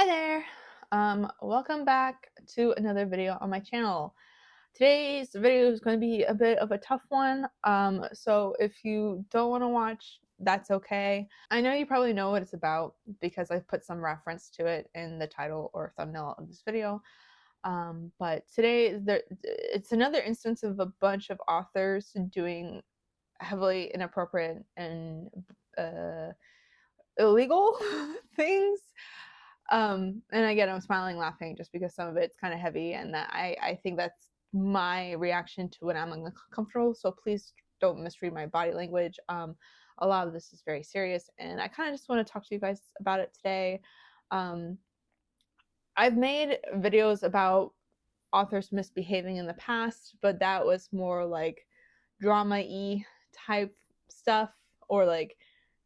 Hi there. Welcome back to another video on my channel. Today's video is going to be a bit of a tough one. So if you don't want to watch, that's okay. I know you probably know what it's about because I've put some reference to it in the title or thumbnail of this video. But today it's another instance of a bunch of authors doing heavily inappropriate and uh, illegal things. And again, I'm smiling, laughing just because some of it's kind of heavy, and that I think that's my reaction to when I'm uncomfortable. So please don't misread my body language. A lot of this is very serious, and I kind of just want to talk to you guys about it today. Um, I've made videos about authors misbehaving in the past, but that was more like drama-y type stuff or like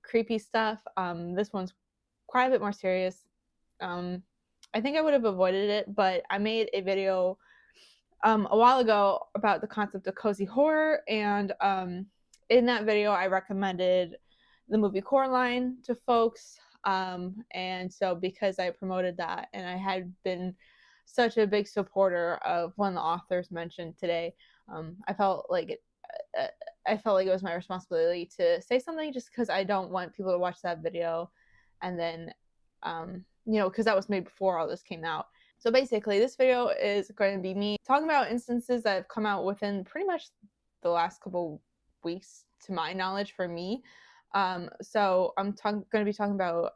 creepy stuff. This one's quite a bit more serious. um, I think I would have avoided it, but I made a video a while ago about the concept of cozy horror, and in that video, I recommended the movie Coraline to folks. And so, because I promoted that and I had been such a big supporter of one of the authors mentioned today, I felt like I felt like it was my responsibility to say something, just because I don't want people to watch that video and then because that was made before all this came out. So basically, this video is going to be me talking about instances that have come out within pretty much the last couple weeks, to my knowledge, for me. So I'm going to be talking about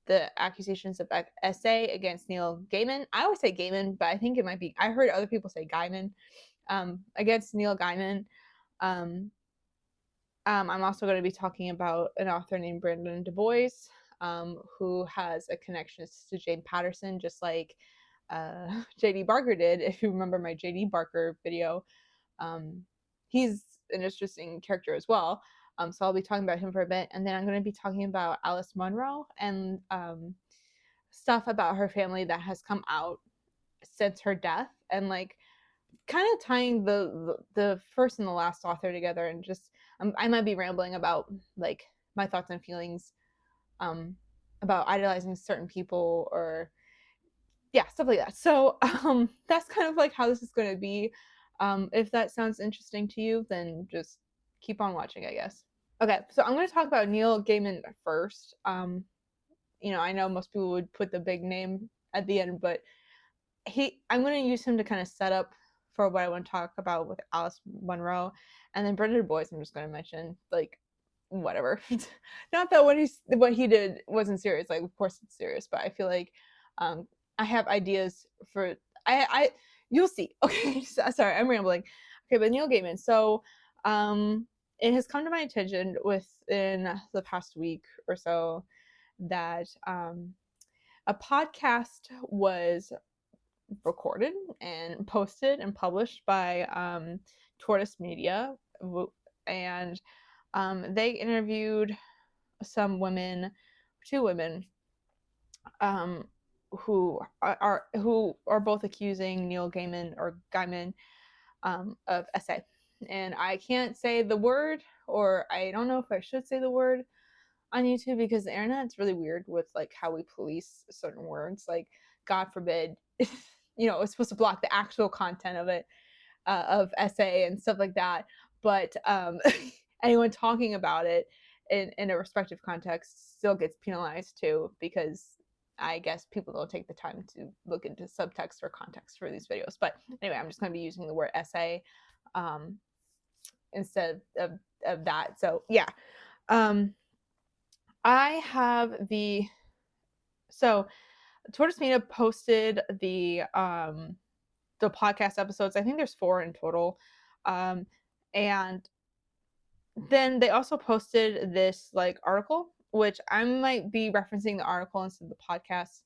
the accusations of SA against Neil Gaiman. I always say Gaiman, but I think it might be, I heard other people say Gaiman, against Neil Gaiman. I'm also going to be talking about an author named Brandon Dubois, who has a connection to Jane Patterson, just like J.D. Barker did. If you remember my J.D. Barker video, he's an interesting character as well. So I'll be talking about him for a bit, and then I'm going to be talking about Alice Munro and stuff about her family that has come out since her death, and like kind of tying the first and the last author together, and just I might be rambling about like my thoughts and feelings about idolizing certain people, or yeah, stuff like that. So that's kind of like how this is going to be. If that sounds interesting to you, then just keep on watching, I guess. Okay, so I'm going to talk about Neil Gaiman first. I know most people would put the big name at the end, but I'm going to use him to kind of set up for what I want to talk about with Alice Munro, and then Brenda Du Bois. I'm just going to mention, like, whatever. Not that what he did wasn't serious. Like, of course it's serious, but I feel like I have ideas for I you'll see. Okay, sorry, I'm rambling. Okay, but Neil Gaiman. So it has come to my attention within the past week or so that a podcast was recorded and posted and published by Tortoise Media, and they interviewed some women, two women, who are both accusing Neil Gaiman or Gaiman of SA. And I can't say the word, or I don't know if I should say the word on YouTube, because the internet's really weird with like how we police certain words. Like, God forbid, it's supposed to block the actual content of it, of SA and stuff like that. But anyone talking about it in a respective context still gets penalized too, because I guess people don't take the time to look into subtext or context for these videos. But anyway, I'm just going to be using the word SA instead of that. So yeah. I have so Tortoise Media posted the podcast episodes. I think there's 4 in total. And then they also posted this like article, which I might be referencing the article instead of the podcast.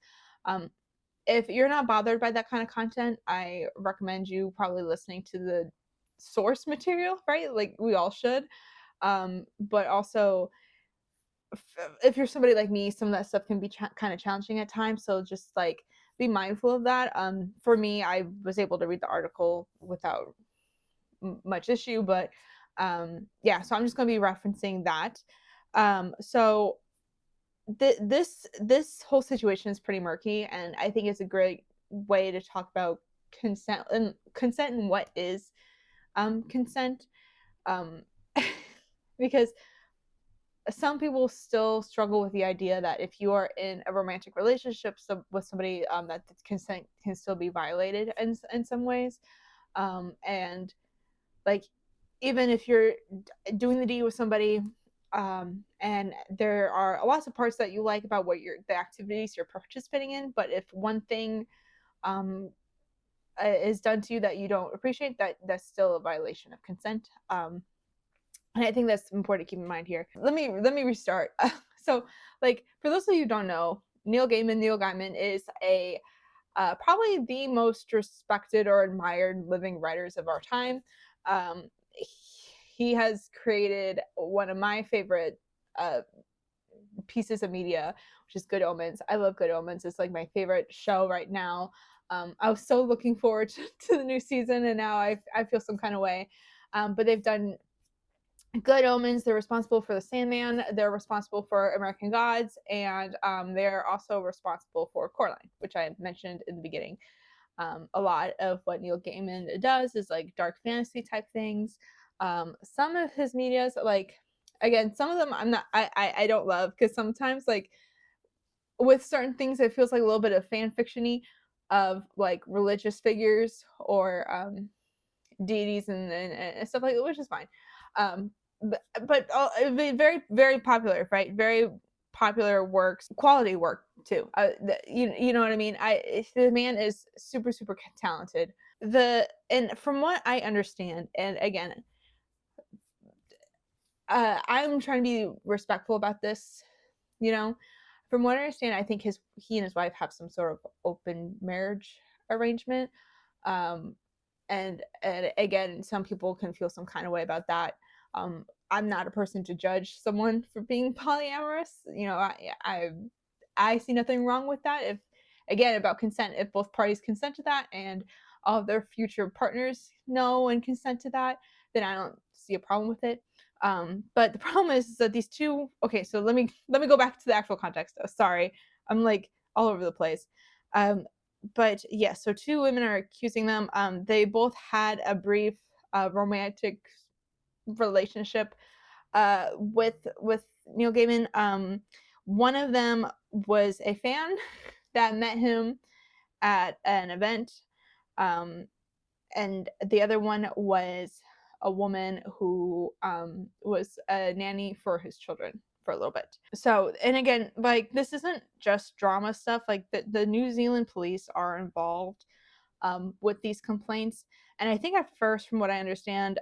If you're not bothered by that kind of content, I recommend you probably listening to the source material, right? Like we all should. But also, if you're somebody like me, some of that stuff can be kind of challenging at times. So just like be mindful of that. For me, I was able to read the article without much issue, but yeah, so I'm just going to be referencing that. So this whole situation is pretty murky, and I think it's a great way to talk about consent and what is consent, um, because some people still struggle with the idea that if you are in a romantic relationship with somebody, that consent can still be violated in some ways, and like even if you're doing the deed with somebody, and there are lots of parts that you like about the activities you're participating in, but if one thing um, is done to you that you don't appreciate, that's still a violation of consent. And I think that's important to keep in mind here. Let me restart. So, like for those of you who don't know, Neil Gaiman is a probably the most respected or admired living writers of our time. Um, he has created one of my favorite uh, pieces of media, which is Good Omens. I love Good Omens. It's like my favorite show right now. I was so looking forward to the new season, and now I feel some kind of way. But they've done Good Omens. They're responsible for The Sandman. They're responsible for American Gods, and they're also responsible for Coraline, which I mentioned in the beginning. A lot of what Neil Gaiman does is like dark fantasy type things. Some of his medias, like again, some of them I don't love, because sometimes like with certain things it feels like a little bit of fan fictiony of like religious figures or deities and stuff like that, which is fine. Um, but very very popular, right? Very popular works, quality work too. You know what I mean? The man is super talented. And from what I understand, and again, I'm trying to be respectful about this. You know, from what I understand, I think he and his wife have some sort of open marriage arrangement. Um, and again, some people can feel some kind of way about that. I'm not a person to judge someone for being polyamorous. You know, I see nothing wrong with that. If again about consent, if both parties consent to that and all of their future partners know and consent to that, then I don't see a problem with it. But the problem is that these two. Okay, so let me go back to the actual context. Oh, sorry, I'm like all over the place. Um, but yeah, so two women are accusing them. They both had a brief romantic relationship with Neil Gaiman. One of them was a fan that met him at an event, um, and the other one was a woman who was a nanny for his children for a little bit. So, and again, like this isn't just drama stuff. Like the New Zealand police are involved with these complaints. And I think at first, from what I understand,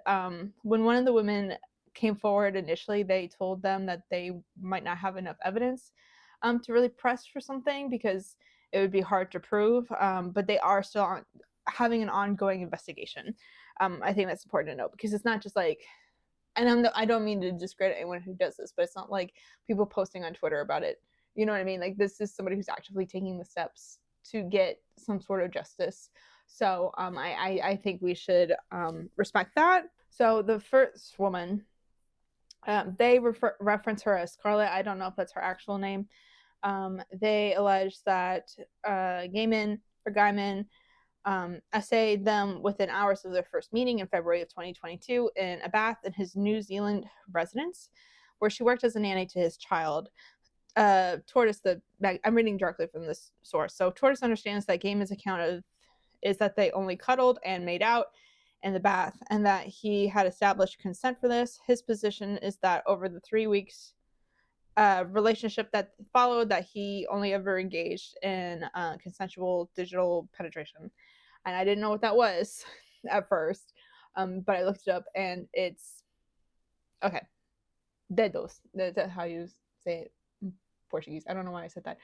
when one of the women came forward initially, they told them that they might not have enough evidence to really press for something because it would be hard to prove. But they are still having an ongoing investigation. I think that's important to note because it's not just like, and I don't mean to discredit anyone who does this, but it's not like people posting on Twitter about it. You know what I mean? Like this is somebody who's actively taking the steps to get some sort of justice. So I think we should respect that. So the first woman, they reference her as Scarlett. I don't know if that's her actual name. They allege that Gaiman essayed them within hours of their first meeting in February of 2022 in a bath in his New Zealand residence, where she worked as a nanny to his child. Tortoise, I'm reading directly from this source. So Tortoise understands that Gaiman's account is that they only cuddled and made out in the bath, and that he had established consent for this. His position is that over the 3 weeks relationship that followed, that he only ever engaged in consensual digital penetration, and I didn't know what that was at first, but I looked it up, and it's okay. Dedos. That's how you say it in Portuguese. I don't know why I said that,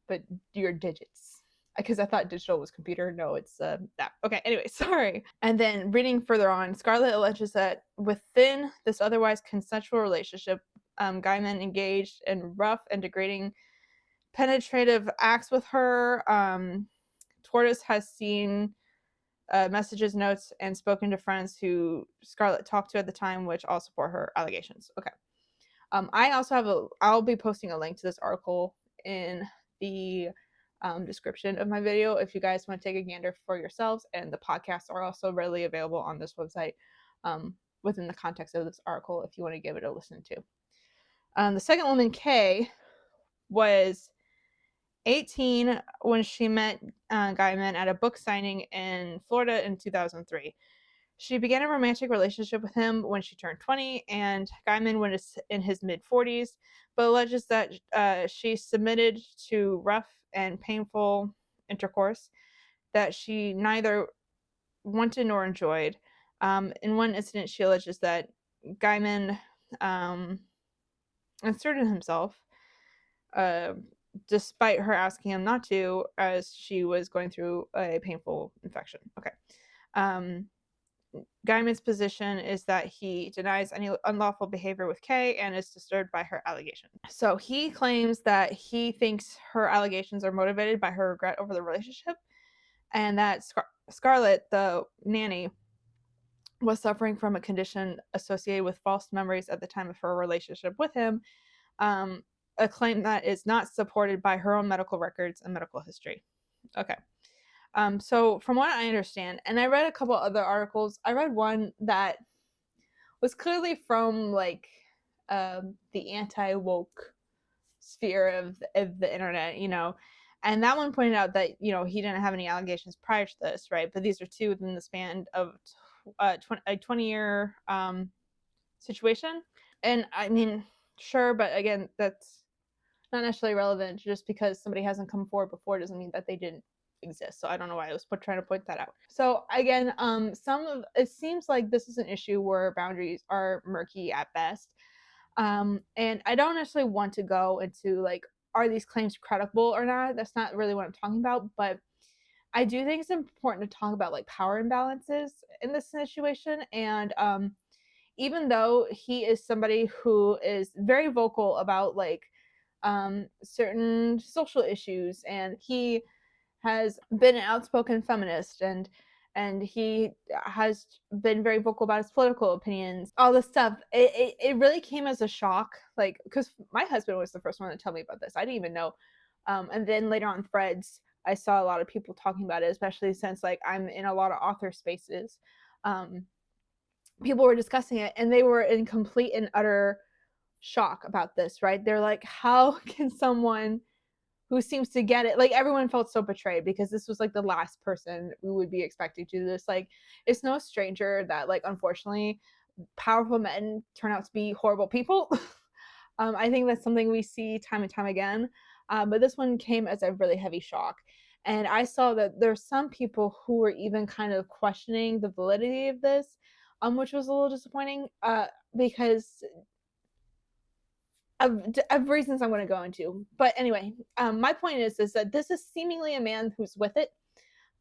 but your digits. Because I thought digital was computer. No, it's that. Okay, anyway, sorry. And then reading further on, Scarlett alleges that within this otherwise consensual relationship, Gaiman engaged in rough and degrading penetrative acts with her. Tortoise has seen messages, notes, and spoken to friends who Scarlett talked to at the time, which all support her allegations. Okay. I also have I'll be posting a link to this article in the description of my video if you guys want to take a gander for yourselves. And the podcasts are also readily available on this website within the context of this article if you want to give it a listen to. The second woman, Kay, was 18 when she met Gaiman at a book signing in Florida in 2003. She began a romantic relationship with him when she turned 20, and Gaiman was in his mid-40s, but alleges that she submitted to rough and painful intercourse that she neither wanted nor enjoyed. In one incident, she alleges that Gaiman inserted himself, uh, despite her asking him not to, as she was going through a painful infection. Okay. Gaiman's position is that he denies any unlawful behavior with Kay and is disturbed by her allegations. So he claims that he thinks her allegations are motivated by her regret over the relationship, and that Scarlett, the nanny, was suffering from a condition associated with false memories at the time of her relationship with him, a claim that is not supported by her own medical records and medical history. Okay. So from what I understand, and I read a couple other articles, I read one that was clearly from like the anti-woke sphere of the internet, and that one pointed out that he didn't have any allegations prior to this, right? But these are two within the span of a 20-year situation, and I mean, sure, but again, that's not necessarily relevant. Just because somebody hasn't come forward before doesn't mean that they didn't exist. So I don't know why I was trying to point that out. So again, it seems like this is an issue where boundaries are murky at best. And I don't necessarily want to go into like, are these claims credible or not? That's not really what I'm talking about. But I do think it's important to talk about like power imbalances in this situation. And even though he is somebody who is very vocal about like certain social issues, and he has been an outspoken feminist, and he has been very vocal about his political opinions, all this stuff, it really came as a shock, like, because my husband was the first one to tell me about this. I didn't even know. And then later on threads, I saw a lot of people talking about it, especially since like I'm in a lot of author spaces. People were discussing it, and they were in complete and utter shock about this, right? They're like, how can someone who seems to get it, like, everyone felt so betrayed because this was like the last person we would be expecting to do this. Like, it's no stranger that, like, unfortunately, powerful men turn out to be horrible people. I think that's something we see time and time again. But this one came as a really heavy shock. And I saw that there's some people who were even kind of questioning the validity of this, which was a little disappointing, because of reasons I'm going to go into. But anyway, my point is that this is seemingly a man who's with it,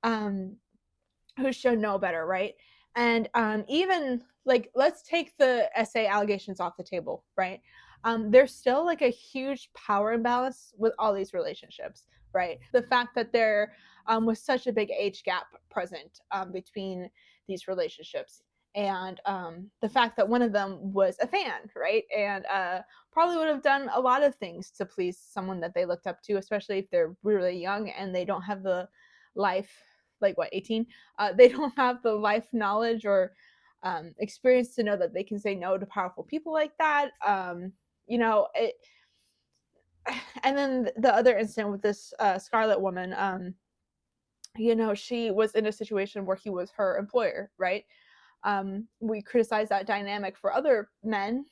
who should know better, right? And even like, let's take the SA allegations off the table, right? There's still like a huge power imbalance with all these relationships, right? The fact that there was such a big age gap present between these relationships, and the fact that one of them was a fan, right? And probably would have done a lot of things to please someone that they looked up to, especially if they're really young and they don't have the life, like, what, 18? They don't have the life knowledge or experience to know that they can say no to powerful people like that. It, and then the other incident with this Scarlet woman, she was in a situation where he was her employer, right? We criticize that dynamic for other men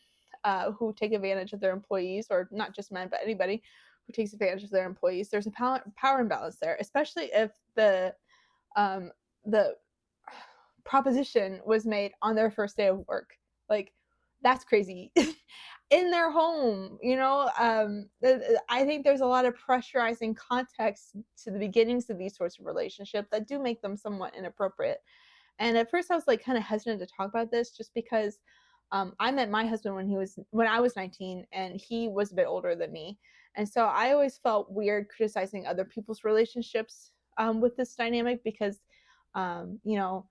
who take advantage of their employees, or not just men, but anybody who takes advantage of their employees. There's a power imbalance there, especially if the proposition was made on their first day of work. Like, that's crazy. In their home, I think there's a lot of pressurizing context to the beginnings of these sorts of relationships that do make them somewhat inappropriate. And at first I was like kind of hesitant to talk about this, just because I met my husband when I was 19, and he was a bit older than me. And so I always felt weird criticizing other people's relationships with this dynamic, because um, you know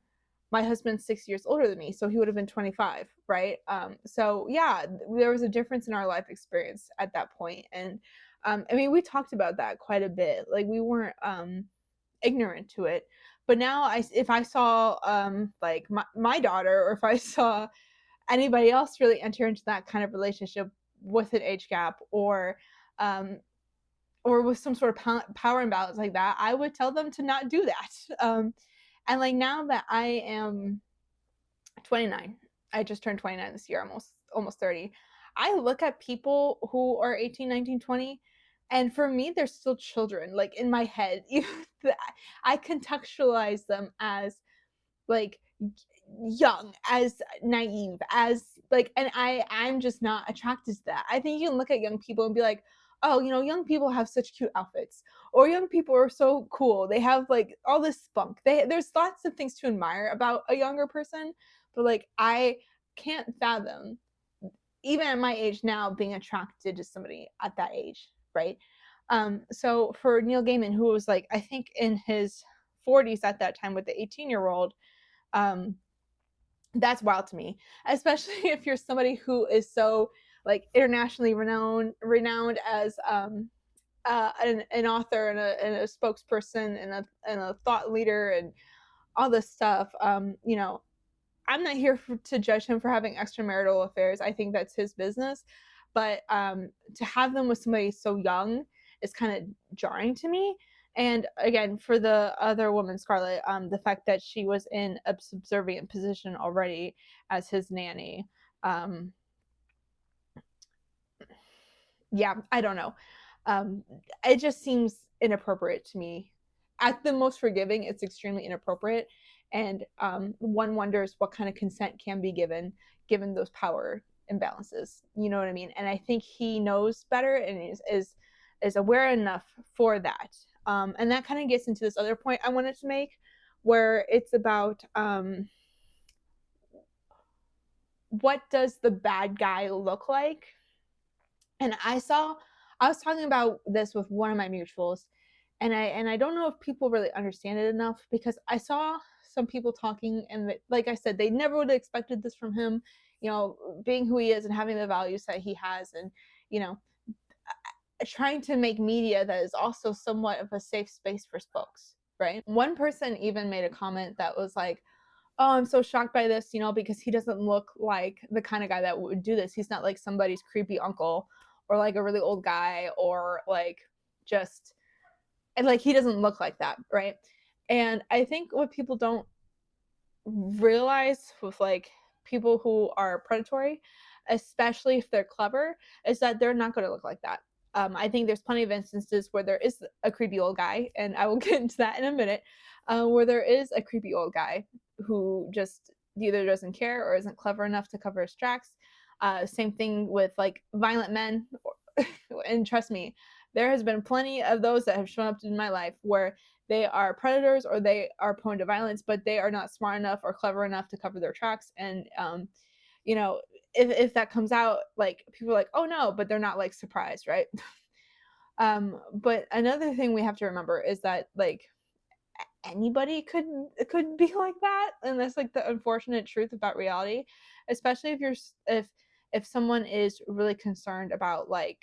my husband's 6 years older than me, so he would have been 25, right? So yeah, there was a difference in our life experience at that point. And I mean, we talked about that quite a bit. Like, we weren't ignorant to it. But now, if I saw like my daughter, or if I saw anybody else really enter into that kind of relationship with an age gap, um or with some sort of power imbalance like that, I would tell them to not do that. And like, now that I am 29, I just turned 29 this year, almost 30. I look at people who are 18, 19, 20, and for me they're still children, like, in my head. I contextualize them as, like, young, as naive, as like, and I'm just not attracted to that. I think you can look at young people and be like, oh, young people have such cute outfits, or young people are so cool, they have like all this spunk. There's lots of things to admire about a younger person, but like, I can't fathom, even at my age now, being attracted to somebody at that age, right? So for Neil Gaiman, who was, like, I think in his 40s at that time with the 18-year-old, um, that's wild to me, especially if you're somebody who is so, like, internationally renowned as an author, and a spokesperson, and a thought leader, and all this stuff. I'm not here to judge him for having extramarital affairs. I think that's his business. But to have them with somebody so young is kind of jarring to me. And again, for the other woman, Scarlett, the fact that she was in a subservient position already as his nanny. Um, yeah, I don't know. Um, it just seems inappropriate to me. At the most forgiving, it's extremely inappropriate, and one wonders what kind of consent can be given those power imbalances. You know what I mean? And I think he knows better, and is aware enough for that. And that kind of gets into this other point I wanted to make, where it's about what does the bad guy look like. And I was talking about this with one of my mutuals, and I don't know if people really understand it enough, because I saw some people talking, and like I said, they never would have expected this from him, being who he is and having the values that he has, and you know trying to make media that is also somewhat of a safe space for folks, right? One person even made a comment that was like, oh, I'm so shocked by this, because he doesn't look like the kind of guy that would do this. He's not like somebody's creepy uncle, or like a really old guy, or like, just, and like, he doesn't look like that, right? And I think what people don't realize with, like, people who are predatory, especially if they're clever, is that they're not going to look like that. I think there's plenty of instances where there is a creepy old guy, and I will get into that in a minute, where there is a creepy old guy who just either doesn't care or isn't clever enough to cover his tracks. Same thing with, like, violent men. And trust me, there has been plenty of those that have shown up in my life where they are predators, or they are prone to violence, but they are not smart enough or clever enough to cover their tracks. And you know if that comes out, like, people are like, oh no, but they're not, like, surprised, right? But another thing we have to remember is that, like, anybody could be like that, and that's, like, the unfortunate truth about reality, especially if someone is really concerned about, like,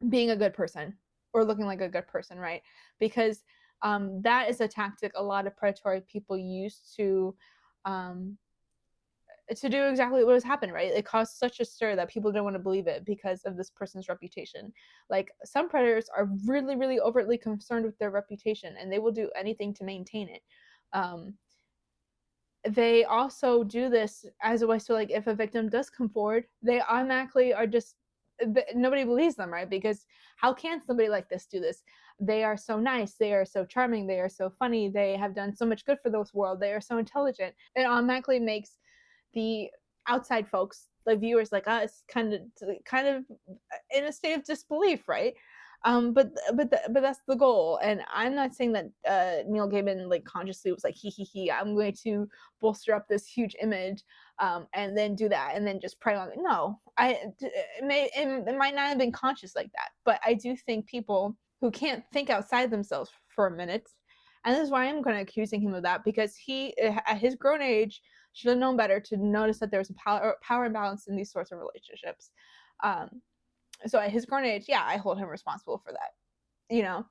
being a good person or looking like a good person, right? Because that is a tactic a lot of predatory people use um, to do exactly what has happened, right? It caused such a stir that people didn't want to believe it because of this person's reputation. Like, some predators are really, really overtly concerned with their reputation, and they will do anything to maintain it. Um, they also do this as a way to, like, if a victim does come forward, they automatically are just, nobody believes them, right? Because how can somebody like this do this? They are so nice, they are so charming, they are so funny, they have done so much good for this world, they are so intelligent. It automatically makes the outside folks, like viewers like us, kind of in a state of disbelief, right? But that's the goal. And I'm not saying that Neil Gaiman, like, consciously was like, he, I'm going to bolster up this huge image, and then do that, and then just prey on it. No, it might not have been conscious like that, but I do think people who can't think outside themselves for a minute, And this is why I'm kind of accusing him of that, because he, at his grown age, should have known better to notice that there was a power imbalance in these sorts of relationships. Um, so at his grown age, yeah, I hold him responsible for that, you know.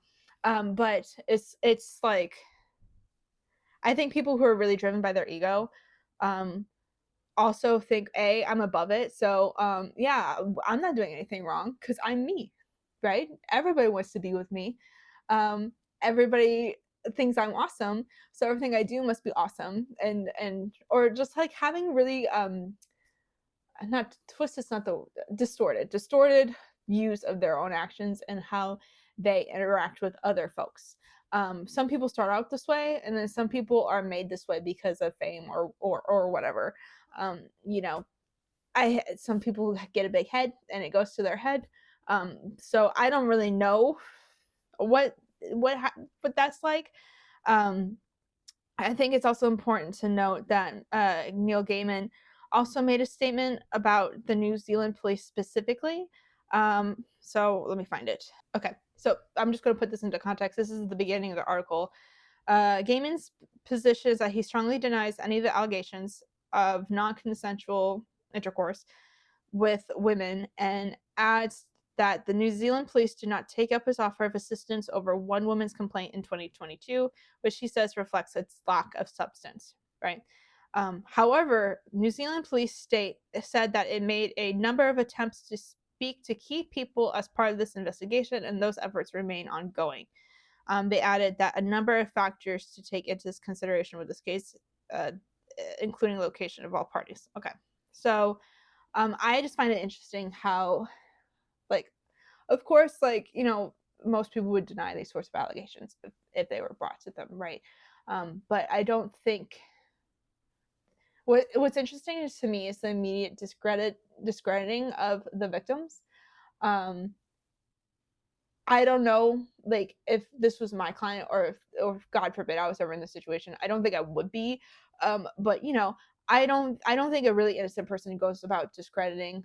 But it's like, I think people who are really driven by their ego, um, also think, a, I'm above it, so yeah, I'm not doing anything wrong because I'm me, right? Everybody wants to be with me. um Everybody thinks I'm awesome, so everything I do must be awesome. And or just like having really not twist, it's not the distorted views of their own actions and how they interact with other folks. Some people start out this way, and then some people are made this way because of fame or whatever. You know, some people get a big head and it goes to their head. So I don't really know what what what that's like. Um, I think it's also important to note that Neil Gaiman also made a statement about the New Zealand police specifically. So let me find it. Okay, so I'm just going to put this into context. This is the beginning of the article. Gaiman's position is that he strongly denies any of the allegations of non consensual intercourse with women, and adds that the New Zealand police did not take up his offer of assistance over one woman's complaint in 2022, which he says reflects its lack of substance, right? However, New Zealand police said that it made a number of attempts to speak to key people as part of this investigation, and those efforts remain ongoing. They added that a number of factors to take into consideration with this case, uh, including location of all parties. Okay, so I just find it interesting how, like, of course, like, you know, most people would deny these sorts of allegations if they were brought to them, right? But I don't think what's interesting is, to me, is the immediate discrediting of the victims. Um, I don't know, like, if this was my client, or if God forbid I was ever in this situation, I don't think I would be. But you know, I don't think a really innocent person goes about discrediting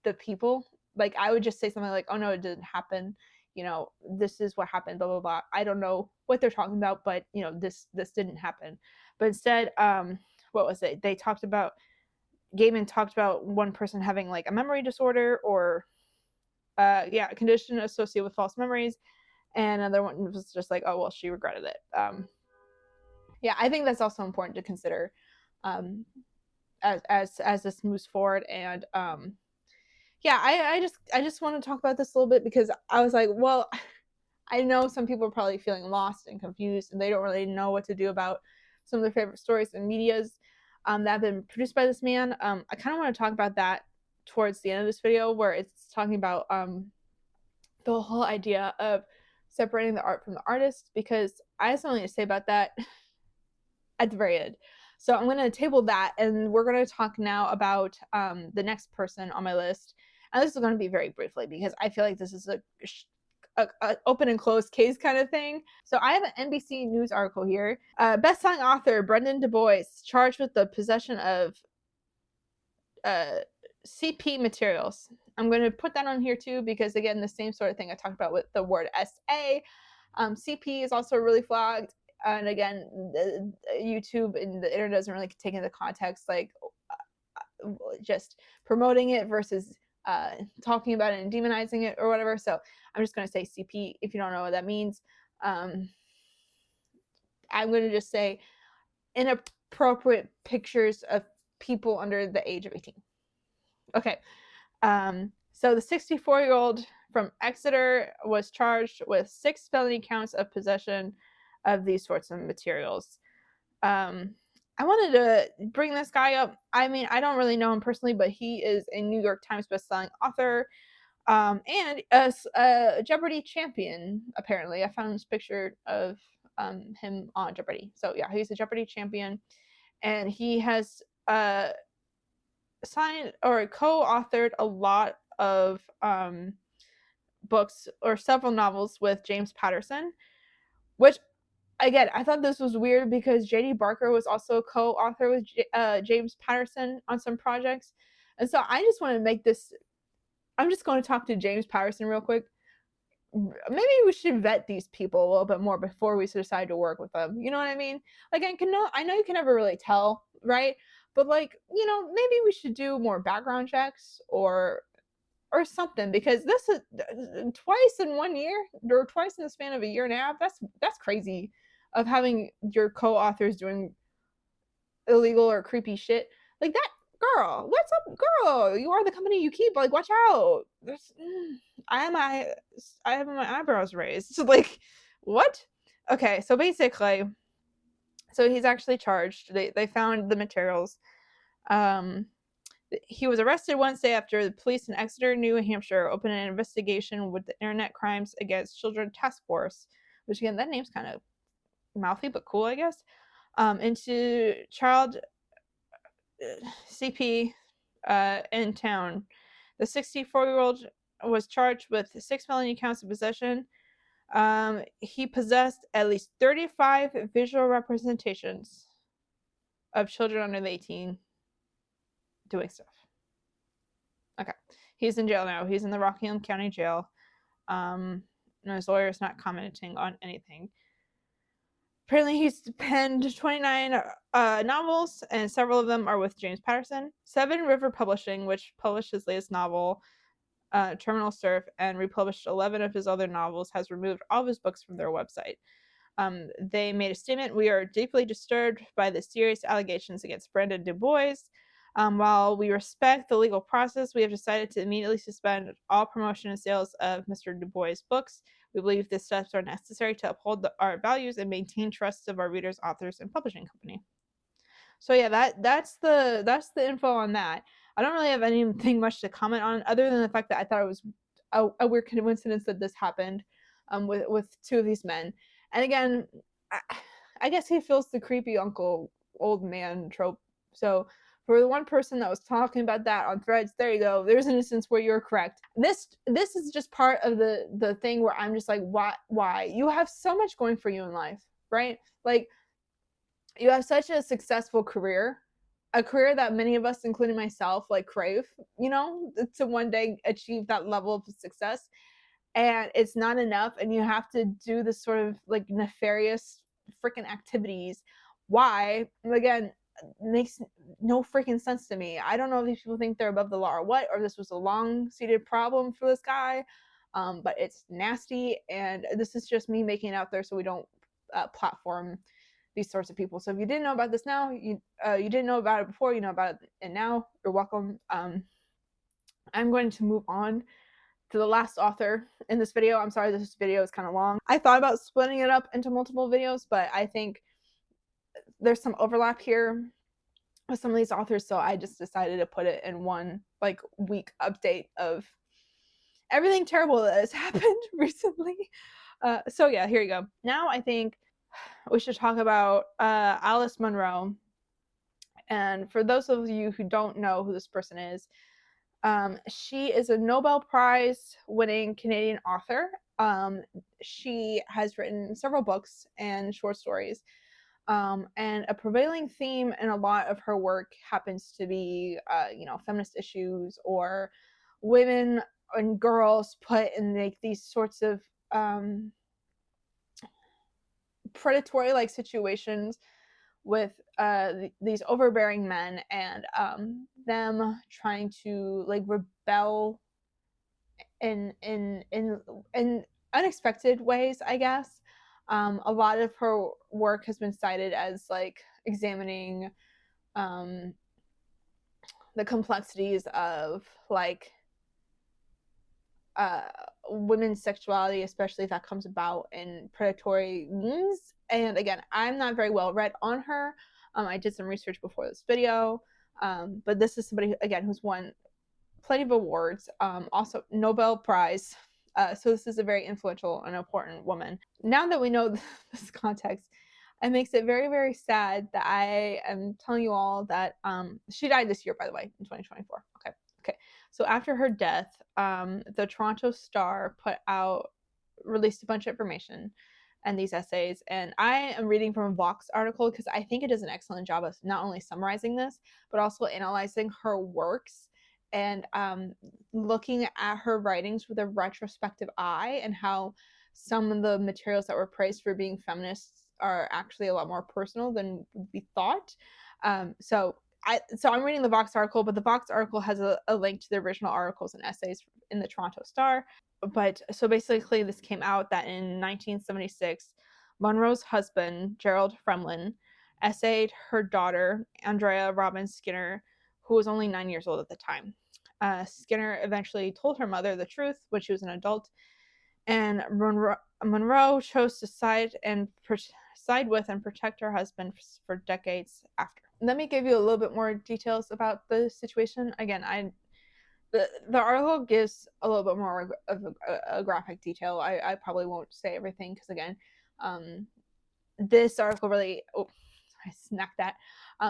the people. Like, I would just say something like, "Oh no, it didn't happen. You know, this is what happened. Blah blah blah." I don't know what they're talking about, but you know, this didn't happen. But instead, what was it? Gaiman talked about one person having like a memory disorder, or yeah, a condition associated with false memories, and another one was just like, "Oh well, she regretted it." Yeah, I think that's also important to consider um, as this moves forward. And yeah, I just want to talk about this a little bit, because I was like, well, I know some people are probably feeling lost and confused, and they don't really know what to do about some of their favorite stories and medias that have been produced by this man. I kind of want to talk about that towards the end of this video, where it's talking about the whole idea of separating the art from the artist, because I have something to say about that at the very end. So I'm going to table that, and we're going to talk now about the next person on my list. And this is going to be very briefly, because I feel like this is a open and closed case kind of thing. So I have an NBC News article here. Best-selling author Brendan Dubois charged with the possession of CP materials. I'm going to put that on here too, because again, the same sort of thing I talked about with the word SA. CP is also really flagged. And again, YouTube and the internet doesn't really take into context, like, just promoting it versus talking about it and demonizing it or whatever. So I'm just going to say CP if you don't know what that means. I'm going to just say inappropriate pictures of people under the age of 18. Okay. So the 64-year-old from Exeter was charged with 6 felony counts of possession of these sorts of materials. I wanted to bring this guy up. I mean, I don't really know him personally, but he is a New York Times bestselling author, and a Jeopardy champion, apparently. I found this picture of him on Jeopardy. So yeah, he's a Jeopardy champion, and he has signed or co-authored a lot of books, or several novels, with James Patterson, which, again, I thought this was weird, because J.D. Barker was also a co-author with James Patterson on some projects. And so I just want to make this, I'm just going to talk to James Patterson real quick. maybe we should vet these people a little bit more before we decide to work with them. You know what I mean? Like, I know you can never really tell, right? But like, maybe we should do more background checks or something, because this is twice in 1 year, or twice in the span of a year and a half. That's crazy, of having your co-authors doing illegal or creepy shit like that. Girl, what's up, girl? You are the company you keep. Like, watch out. I have my I have my eyebrows raised. So like, what? Okay, so basically, so he's actually charged. They found the materials. Um, he was arrested Wednesday after the police in Exeter, New Hampshire, opened an investigation with the Internet Crimes Against Children Task Force, which again, that name's kind of mouthy but cool, I guess. Into child CP in town. The 64-year-old was charged with 6 felony counts of possession. He possessed at least 35 visual representations of children under the 18 doing stuff. Okay. He's in jail now. He's in the Rockingham County Jail. And his lawyer is not commenting on anything. Apparently, he's penned 29 novels, and several of them are with James Patterson. Seven River Publishing, which published his latest novel, Terminal Surf, and republished 11 of his other novels, has removed all of his books from their website. They made a statement: "We are deeply disturbed by the serious allegations against Brandon Dubois. While we respect the legal process, we have decided to immediately suspend all promotion and sales of Mr. Dubois' books. We believe these steps are necessary to uphold our values and maintain trust of our readers, authors, and publishing company." So yeah, that's the info on that. I don't really have anything much to comment on, other than the fact that I thought it was a weird coincidence that this happened with two of these men. And again, I guess he feels the creepy uncle old man trope. So for the one person that was talking about that on Threads, there you go. There's an instance where you're correct. This is just part of the thing where I'm just like, why? You have so much going for you in life, right? Like, you have such a successful career, a career that many of us, including myself, like crave, to one day achieve that level of success. And it's not enough, and you have to do this sort of like nefarious freaking activities. Why? Again, makes no freaking sense to me. I don't know if these people think they're above the law or what, or this was a long-seated problem for this guy. But it's nasty, and this is just me making it out there so we don't platform these sorts of people. So if you didn't know about this now, you didn't know about it before, you know about it now. You're welcome. I'm going to move on to the last author in this video. I'm sorry this video is kind of long. I thought about splitting it up into multiple videos, but I think there's some overlap here with some of these authors, so I just decided to put it in one like week update of everything terrible that has happened recently. So yeah, here you go. Now I think we should talk about Alice Munro. And for those of you who don't know who this person is, she is a Nobel Prize winning Canadian author. She has written several books and short stories. And a prevailing theme in a lot of her work happens to be, feminist issues, or women and girls put in like these sorts of predatory like situations with these overbearing men, and them trying to like rebel in unexpected ways, I guess. A lot of her work has been cited as like examining the complexities of like women's sexuality, especially if that comes about in predatory means. And again, I'm not very well read on her. I did some research before this video, but this is somebody, again, who's won plenty of awards, also Nobel Prize. So this is a very influential and important woman. Now that we know this context, it makes it very, very sad that I am telling you all that she died this year, by the way, in 2024. Okay. So after her death, the Toronto Star released a bunch of information and these essays, and I am reading from a Vox article because I think it does an excellent job of not only summarizing this, but also analyzing her works and looking at her writings with a retrospective eye, and how some of the materials that were praised for being feminists are actually a lot more personal than we thought. So I'm reading the Vox article, but the Vox article has a link to the original articles and essays in the Toronto Star. But so basically, this came out that in 1976, Munro's husband, Gerald Fremlin, essayed her daughter, Andrea Robin Skinner, who was only 9 years old at the time. Skinner eventually told her mother the truth when she was an adult, and Munro chose to side with and protect her husband for decades after. Let me give you a little bit more details about the situation. Again, the article gives a little bit more of a graphic detail. I probably won't say everything because, again, this article really, I snapped that.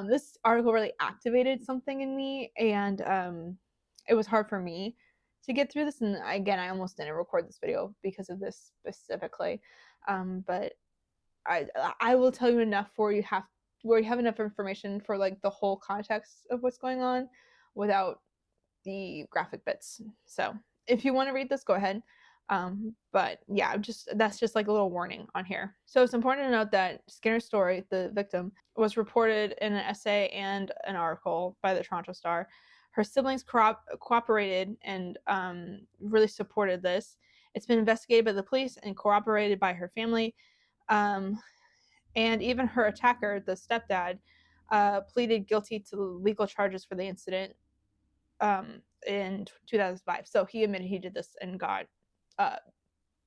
This article really activated something in me, and it was hard for me to get through this. And again, I almost didn't record this video because of this specifically. But I will tell you enough where you have enough information for like the whole context of what's going on without the graphic bits. So if you want to read this, go ahead. But yeah, that's just like a little warning on here. So it's important to note that Skinner's story, the victim, was reported in an essay and an article by the Toronto Star. Her siblings cooperated and really supported this. It's been investigated by the police and corroborated by her family. And even her attacker, the stepdad, pleaded guilty to legal charges for the incident in 2005. So he admitted he did this and got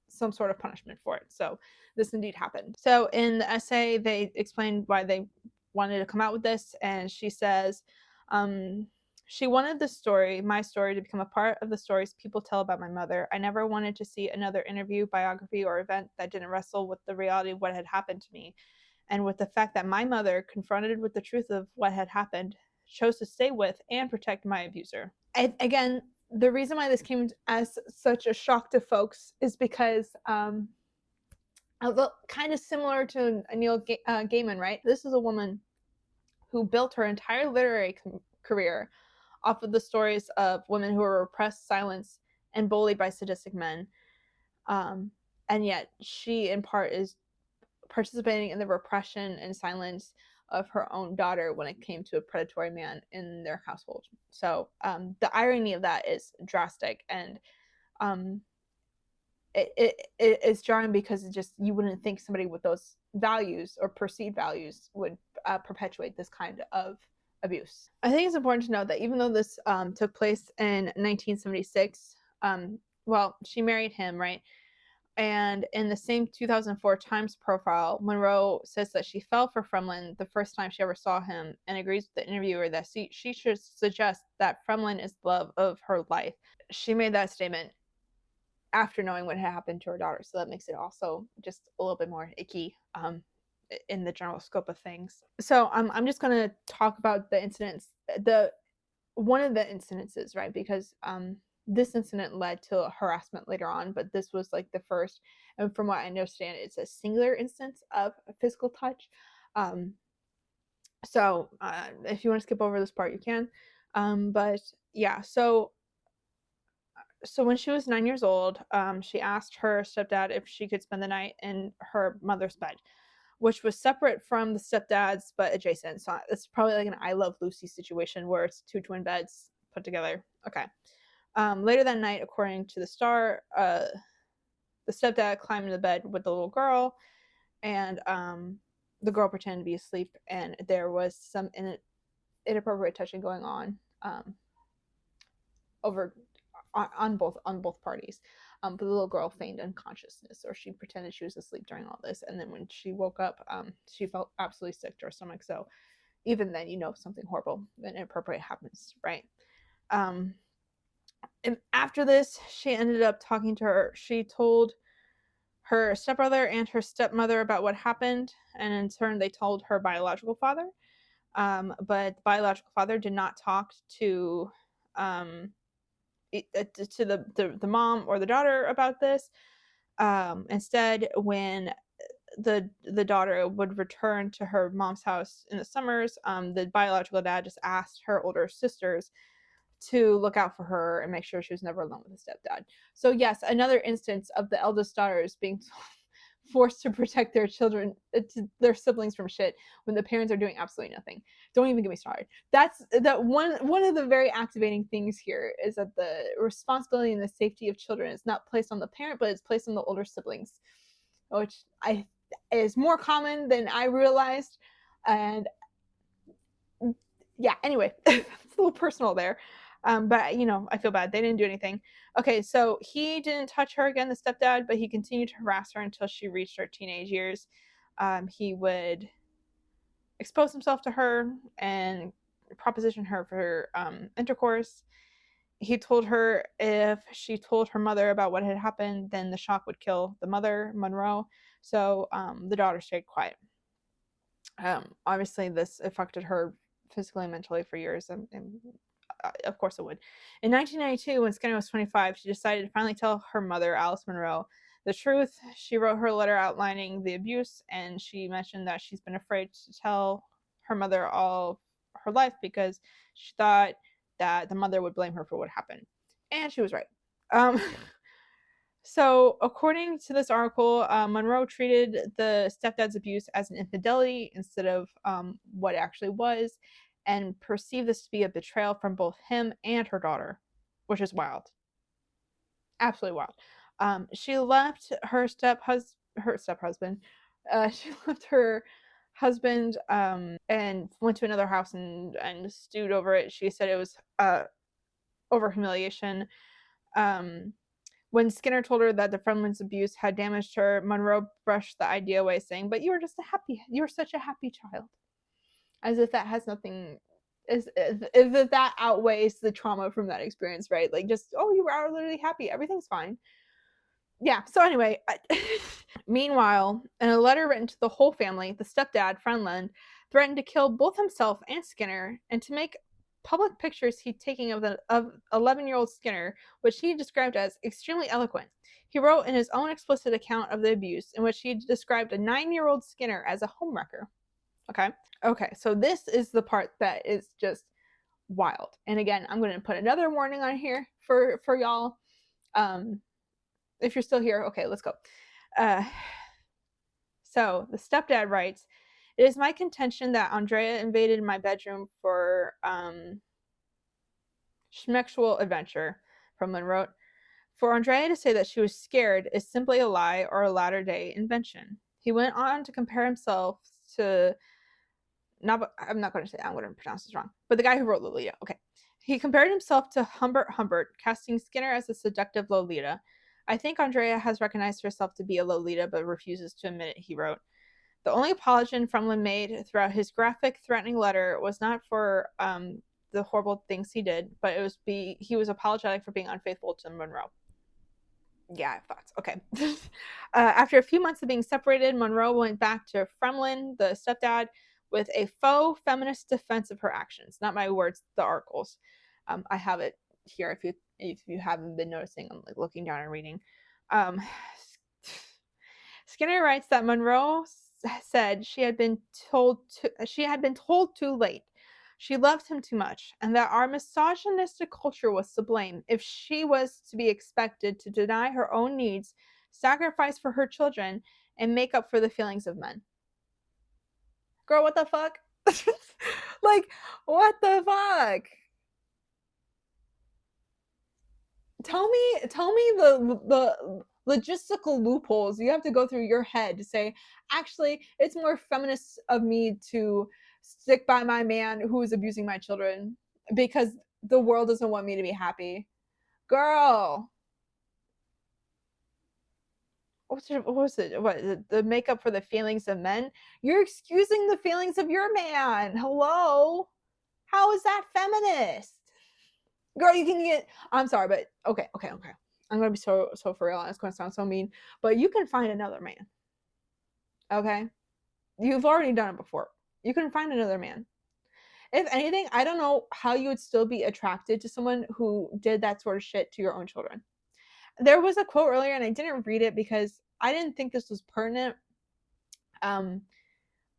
some sort of punishment for it. So this indeed happened. So in the essay, they explained why they wanted to come out with this, and she says, she wanted the story, my story, to become a part of the stories people tell about my mother. I never wanted to see another interview, biography, or event that didn't wrestle with the reality of what had happened to me, and with the fact that my mother, confronted with the truth of what had happened, chose to stay with and protect my abuser. Again, the reason why this came as such a shock to folks is because kind of similar to Neil Gaiman, right? This is a woman who built her entire literary career off of the stories of women who were repressed, silenced, and bullied by sadistic men. And yet she, in part, is participating in the repression and silence of her own daughter when it came to a predatory man in their household. So the irony of that is drastic, and it's jarring because it just, you wouldn't think somebody with those values or perceived values would perpetuate this kind of abuse. I think it's important to note that even though this took place in 1976, well, she married him, right? And in the same 2004 Times profile, Munro says that she fell for Fremlin the first time she ever saw him, and agrees with the interviewer that she should suggest that Fremlin is the love of her life. She made that statement after knowing what had happened to her daughter, so that makes it also just a little bit more icky in the general scope of things. So I'm just going to talk about the incidents, one of the incidences, right? Because this incident led to harassment later on, but this was like the first, and from what I understand, it's a singular instance of physical touch. So if you want to skip over this part, you can. But yeah, so when she was 9 years old, she asked her stepdad if she could spend the night in her mother's bed, which was separate from the stepdad's but adjacent. So it's probably like an I Love Lucy situation where it's two twin beds put together. Okay. Later that night, according to the Star, the stepdad climbed into the bed with the little girl, and the girl pretended to be asleep, and there was some inappropriate touching going on on both parties. But the little girl feigned unconsciousness, or she pretended she was asleep during all this, and then when she woke up, she felt absolutely sick to her stomach. So even then, something horrible and inappropriate happens, right? And after this, she ended up talking to her. She told her stepbrother and her stepmother about what happened, and in turn, they told her biological father. But the biological father did not talk to the mom or the daughter about this. Instead, when the daughter would return to her mom's house in the summers, the biological dad just asked her older sisters to look out for her and make sure she was never alone with the stepdad. So yes, another instance of the eldest daughters being forced to protect their children, their siblings from shit when the parents are doing absolutely nothing. Don't even get me started. That's that one of the very activating things here is that the responsibility and the safety of children is not placed on the parent, but it's placed on the older siblings, which I is more common than I realized. And yeah, anyway, it's a little personal there. But you know, I feel bad. They didn't do anything. Okay, so he didn't touch her again, the stepdad, but he continued to harass her until she reached her teenage years. He would expose himself to her and proposition her for intercourse. He told her if she told her mother about what had happened, then the shock would kill the mother, Munro. So the daughter stayed quiet. Obviously, this affected her physically and mentally for years, and of course it would. In 1992, when Skinner was 25, she decided to finally tell her mother, Alice Munro, the truth. She wrote her letter outlining the abuse, and she mentioned that she's been afraid to tell her mother all her life because she thought that the mother would blame her for what happened. And she was right. Um, So, according to this article, Munro treated the stepdad's abuse as an infidelity instead of what it actually was, and perceived this to be a betrayal from both him and her daughter, which is wild, absolutely wild. She left her step-husband. She left her husband and went to another house and stewed over it. She said it was over humiliation. When Skinner told her that the friend's abuse had damaged her, Munro brushed the idea away, saying, "But you were such a happy child," as if that has nothing, as if that outweighs the trauma from that experience, right? Like, just, oh, you were literally happy, everything's fine. Yeah. So anyway, meanwhile, in a letter written to the whole family, the stepdad, Friendland, threatened to kill both himself and Skinner, and to make public pictures he'd taken of 11-year-old Skinner, which he described as extremely eloquent. He wrote in his own explicit account of the abuse, in which he described a 9-year-old Skinner as a homewrecker. Okay. Okay. So this is the part that is just wild. And again, I'm going to put another warning on here for y'all. If you're still here, okay, let's go. So the stepdad writes, "It is my contention that Andrea invaded my bedroom for schmexual adventure," from Munro. "For Andrea to say that she was scared is simply a lie or a latter-day invention." He went on to compare himself to, I'm going to pronounce this wrong, but the guy who wrote Lolita. Okay. He compared himself to Humbert, casting Skinner as a seductive Lolita. "I think Andrea has recognized herself to be a Lolita, but refuses to admit it," he wrote. The only apology Frumlin made throughout his graphic, threatening letter was not for the horrible things he did, but he was apologetic for being unfaithful to Munro. Yeah, I have thoughts. Okay. After a few months of being separated, Munro went back to Frumlin, the stepdad, with a faux feminist defense of her actions. Not my words, the articles. I have it here if you haven't been noticing. I'm like looking down and reading. Skinner writes that Munro said she had been told too late. She loved him too much, and that our misogynistic culture was to blame if she was to be expected to deny her own needs, sacrifice for her children, and make up for the feelings of men. Girl, what the fuck? Like, what the fuck? Tell me the logistical loopholes you have to go through your head to say, actually, it's more feminist of me to stick by my man who is abusing my children because the world doesn't want me to be happy. Girl. What was it? What, the makeup for the feelings of men? You're excusing the feelings of your man. Hello? How is that feminist? Girl, you can get, I'm sorry, but okay. I'm gonna be so for real, and it's gonna sound so mean, but you can find another man. Okay? You've already done it before. You can find another man. If anything, I don't know how you would still be attracted to someone who did that sort of shit to your own children. There was a quote earlier, and I didn't read it because I didn't think this was pertinent.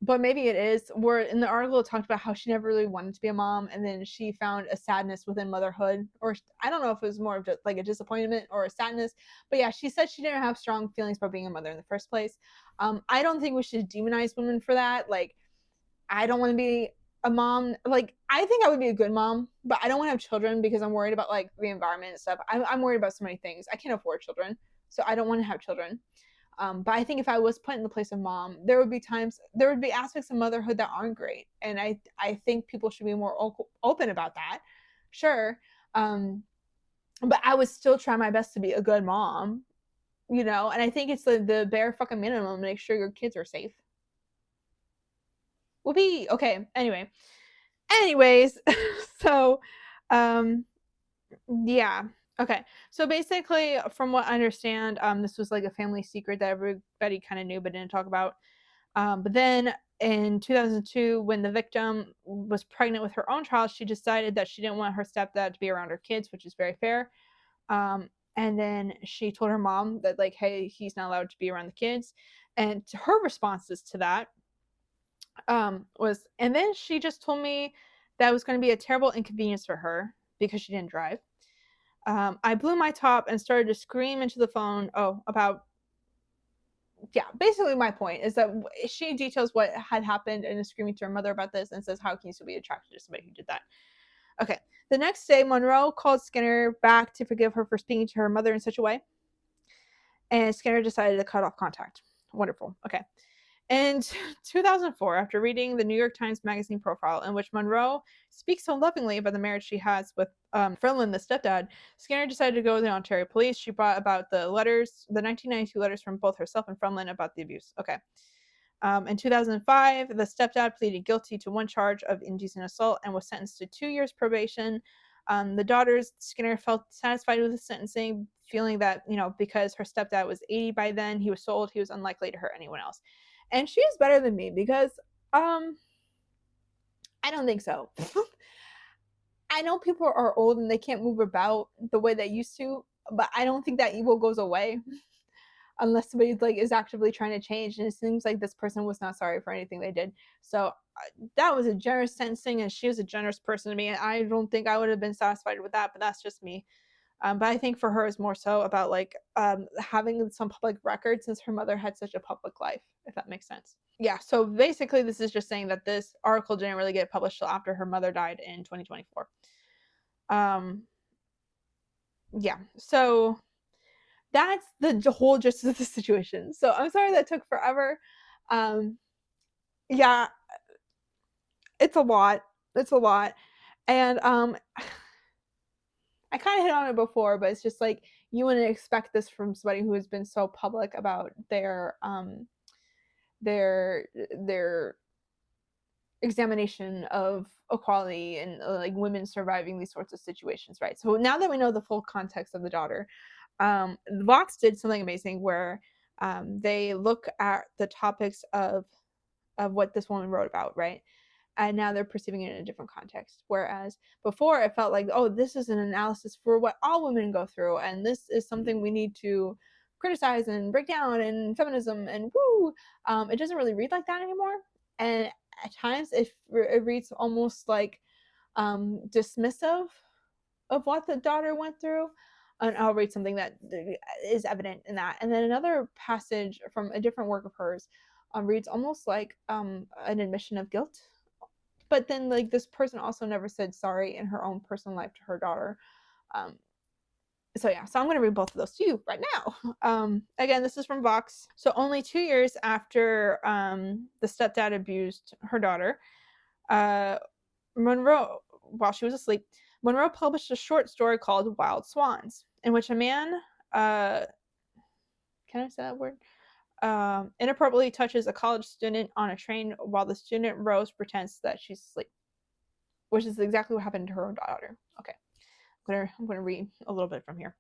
but maybe it is. Where in the article it talked about how she never really wanted to be a mom, and then she found a sadness within motherhood, or I don't know if it was more of just like a disappointment or a sadness. But yeah, she said she didn't have strong feelings about being a mother in the first place. I don't think we should demonize women for that. Like, I don't want to be a mom. Like, I think I would be a good mom, but I don't want to have children because I'm worried about like the environment and stuff. I'm worried about so many things. I can't afford children, so I don't want to have children. But I think if I was put in the place of mom, there would be aspects of motherhood that aren't great, and I think people should be more open about that. Sure, but I would still try my best to be a good mom, you know. And I think it's the bare fucking minimum to make sure your kids are safe. Will be okay. Anyways, so, um, yeah. Okay. So basically, from what I understand, this was like a family secret that everybody kind of knew but didn't talk about. But then in 2002, when the victim was pregnant with her own child, she decided that she didn't want her stepdad to be around her kids, which is very fair. And then she told her mom that, like, hey, he's not allowed to be around the kids. And her responses to that was, and then she just told me that it was going to be a terrible inconvenience for her because she didn't drive. I blew my top and started to scream into the phone. Oh, about, yeah, basically my point is that she details what had happened and is screaming to her mother about this and says, how can you still be attracted to somebody who did that? Okay. The next day, Munro called Skinner back to forgive her for speaking to her mother in such a way, and Skinner decided to cut off contact. Wonderful. Okay. In 2004, after reading the New York Times Magazine profile in which Munro speaks so lovingly about the marriage she has with Frenlin, the stepdad, Skinner decided to go to the Ontario police. She brought about the 1992 letters from both herself and Frenlin about the abuse. Okay. In 2005, the stepdad pleaded guilty to one charge of indecent assault and was sentenced to 2 years probation. The daughters, Skinner felt satisfied with the sentencing, feeling that, you know, because her stepdad was 80 by then, he was so old, he was unlikely to hurt anyone else. And she is better than me because I don't think so. I know people are old and they can't move about the way they used to, but I don't think that evil goes away unless somebody like is actively trying to change. And it seems like this person was not sorry for anything they did. So that was a generous sentencing, and she was a generous person to me. And I don't think I would have been satisfied with that, but that's just me. But I think for her it's more so about like having some public record since her mother had such a public life, if that makes sense. Yeah, so basically this is just saying that this article didn't really get published till after her mother died in 2024. Yeah, so that's the whole gist of the situation. So I'm sorry that took forever. Um, yeah, it's a lot. It's a lot. And I kind of hit on it before, but it's just like you wouldn't expect this from somebody who has been so public about their their examination of equality and like women surviving these sorts of situations, right? So now that we know the full context of the daughter, Vox did something amazing where they look at the topics of what this woman wrote about, right? And now they're perceiving it in a different context. Whereas before it felt like, oh, this is an analysis for what all women go through, and this is something we need to criticize and break down, and feminism and woo. It doesn't really read like that anymore. And at times it reads almost like dismissive of what the daughter went through. And I'll read something that is evident in that. And then another passage from a different work of hers reads almost like an admission of guilt. But then, like, this person also never said sorry in her own personal life to her daughter. So yeah, so I'm going to read both of those to you right now. Again, this is from Vox. So only 2 years after the stepdad abused her daughter, Munro, while she was asleep, Munro published a short story called Wild Swans, in which a man, can I say that word? Inappropriately touches a college student on a train while the student Rose pretends that she's asleep, which is exactly what happened to her daughter. Okay, I'm gonna read a little bit from here.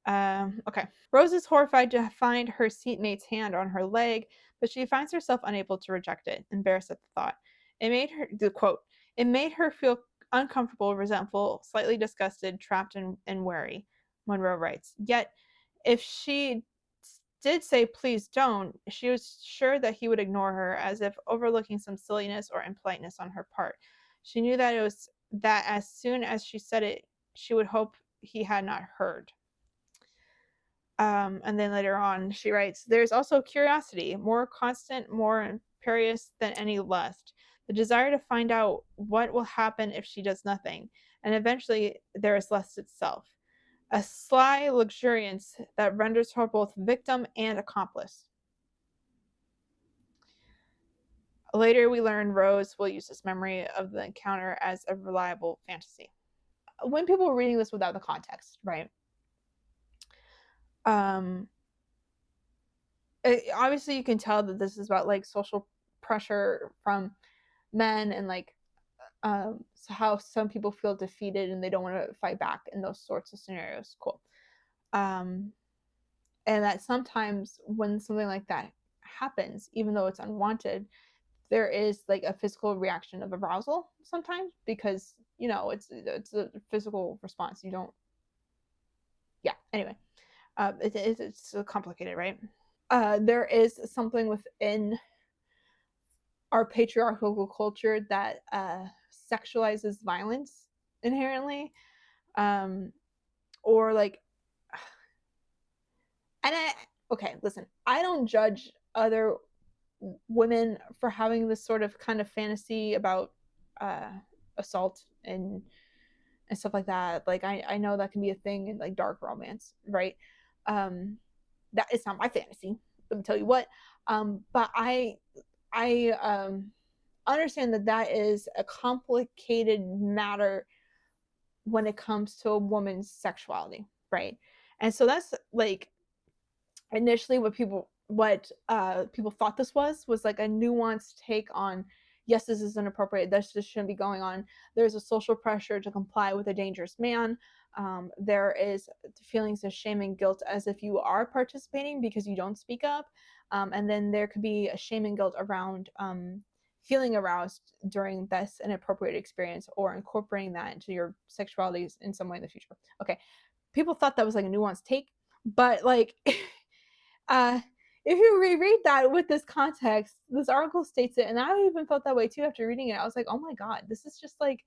Okay. Rose is horrified to find her seatmate's hand on her leg, but she finds herself unable to reject it, embarrassed at the thought. It made her, the quote, it made her feel uncomfortable, resentful, slightly disgusted, trapped, and wary, Munro writes. Yet, if she did say please don't, she was sure that he would ignore her, as if overlooking some silliness or impoliteness on her part. She knew that it was that as soon as she said it, she would hope he had not heard. And then later on, she writes, there's also curiosity, more constant, more imperious than any lust, the desire to find out what will happen if she does nothing. And eventually, there is lust itself, a sly luxuriance that renders her both victim and accomplice. Later, we learn Rose will use this memory of the encounter as a reliable fantasy. When people were reading this without the context, right? Obviously, you can tell that this is about like social pressure from men and like so how some people feel defeated and they don't want to fight back in those sorts of scenarios. Cool. Um, and that sometimes when something like that happens, even though it's unwanted, there is like a physical reaction of arousal sometimes because it's a physical response. You don't. Yeah. Anyway, it's so complicated, right? There is something within our patriarchal culture that sexualizes violence inherently, or like, and okay, listen, I don't judge other women for having this sort of kind of fantasy about uh, assault and stuff like that. Like I know that can be a thing in like dark romance, right? Um, that it's not my fantasy. Let me tell you what. But I understand that that is a complicated matter when it comes to a woman's sexuality, right? And so that's like initially what people thought this was like a nuanced take on, yes, this is inappropriate, this shouldn't be going on. There's a social pressure to comply with a dangerous man. There is feelings of shame and guilt as if you are participating because you don't speak up. And then there could be a shame and guilt around feeling aroused during this inappropriate experience or incorporating that into your sexuality in some way in the future. Okay, people thought that was like a nuanced take, but like uh, if you reread that with this context, this article states it, and I even felt that way too after reading it. I was like, oh my god, this is just like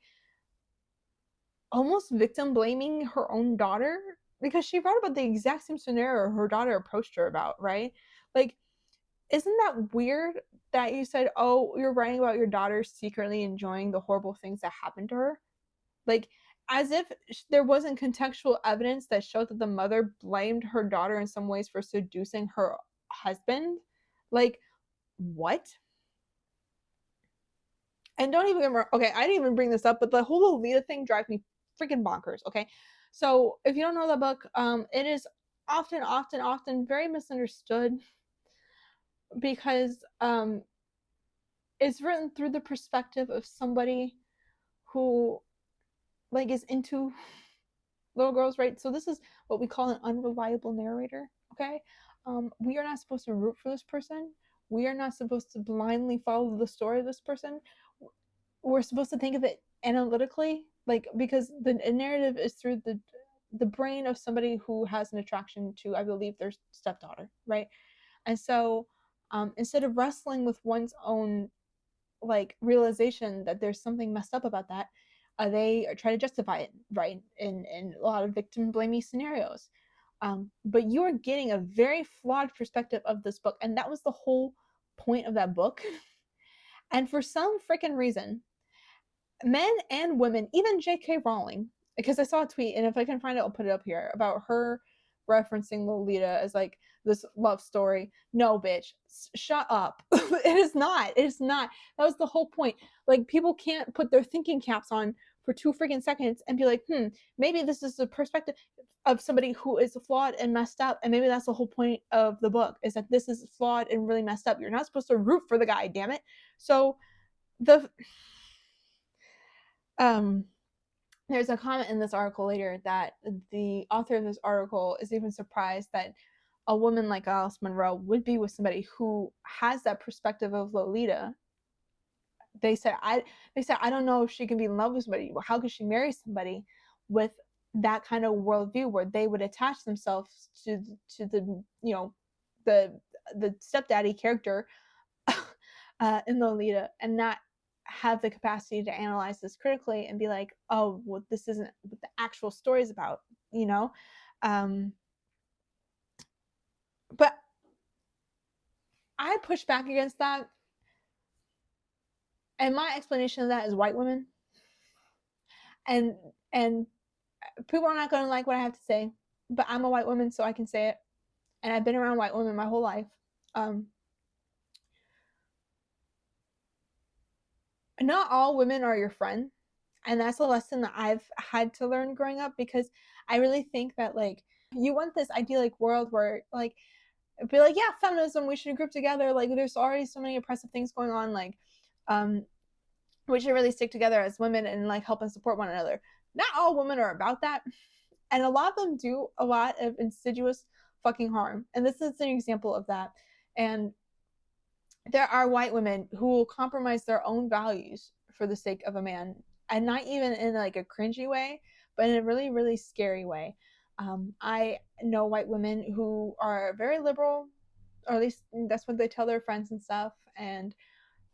almost victim blaming her own daughter because she wrote about the exact same scenario her daughter approached her about, right? Like, isn't that weird that you said, oh, you're writing about your daughter secretly enjoying the horrible things that happened to her? Like, as if there wasn't contextual evidence that showed that the mother blamed her daughter in some ways for seducing her husband. Like, what? And don't even get me wrong. Okay, I didn't even bring this up, but the whole Lolita thing drives me freaking bonkers. Okay, so if you don't know the book, it is often very misunderstood because it's written through the perspective of somebody who like is into little girls, right? So this is what we call an unreliable narrator. Okay, we are not supposed to root for this person. We are not supposed to blindly follow the story of this person. We're supposed to think of it analytically, like because the narrative is through the brain of somebody who has an attraction to, I believe, their stepdaughter, right? And so instead of wrestling with one's own like realization that there's something messed up about that, they try to justify it, right? In a lot of victim blaming scenarios. But you are getting a very flawed perspective of this book, and that was the whole point of that book. And for some freaking reason, men and women, even J.K. Rowling, because I saw a tweet, and if I can find it, I'll put it up here about her referencing Lolita as like this love story. No, bitch, shut up. It is not. It is not. That was the whole point. Like, people can't put their thinking caps on for 2 freaking seconds and be like, maybe this is the perspective of somebody who is flawed and messed up, and maybe that's the whole point of the book, is that this is flawed and really messed up. You're not supposed to root for the guy, damn it. So the um there's a comment in this article later that the author of this article is even surprised that a woman like Alice Munro would be with somebody who has that perspective of Lolita. They said I don't know if she can be in love with somebody. How could she marry somebody with that kind of worldview where they would attach themselves to the the stepdaddy character in Lolita, and not have the capacity to analyze this critically and be like, oh, well, this isn't what the actual story is about, you know? Um, but I push back against that. And my explanation of that is white women. And and people are not going to like what I have to say, but I'm a white woman, so I can say it. And I've been around white women my whole life. Not all women are your friend. And that's a lesson that I've had to learn growing up, because I really think that, like, you want this idyllic world where, like, be like, yeah, feminism, we should group together. Like, there's already so many oppressive things going on. Like, we should really stick together as women and like help and support one another. Not all women are about that. And a lot of them do a lot of insidious fucking harm. And this is an example of that. And there are white women who will compromise their own values for the sake of a man, and not even in like a cringy way, but in a really, really scary way. I know white women who are very liberal, or at least that's what they tell their friends and stuff, and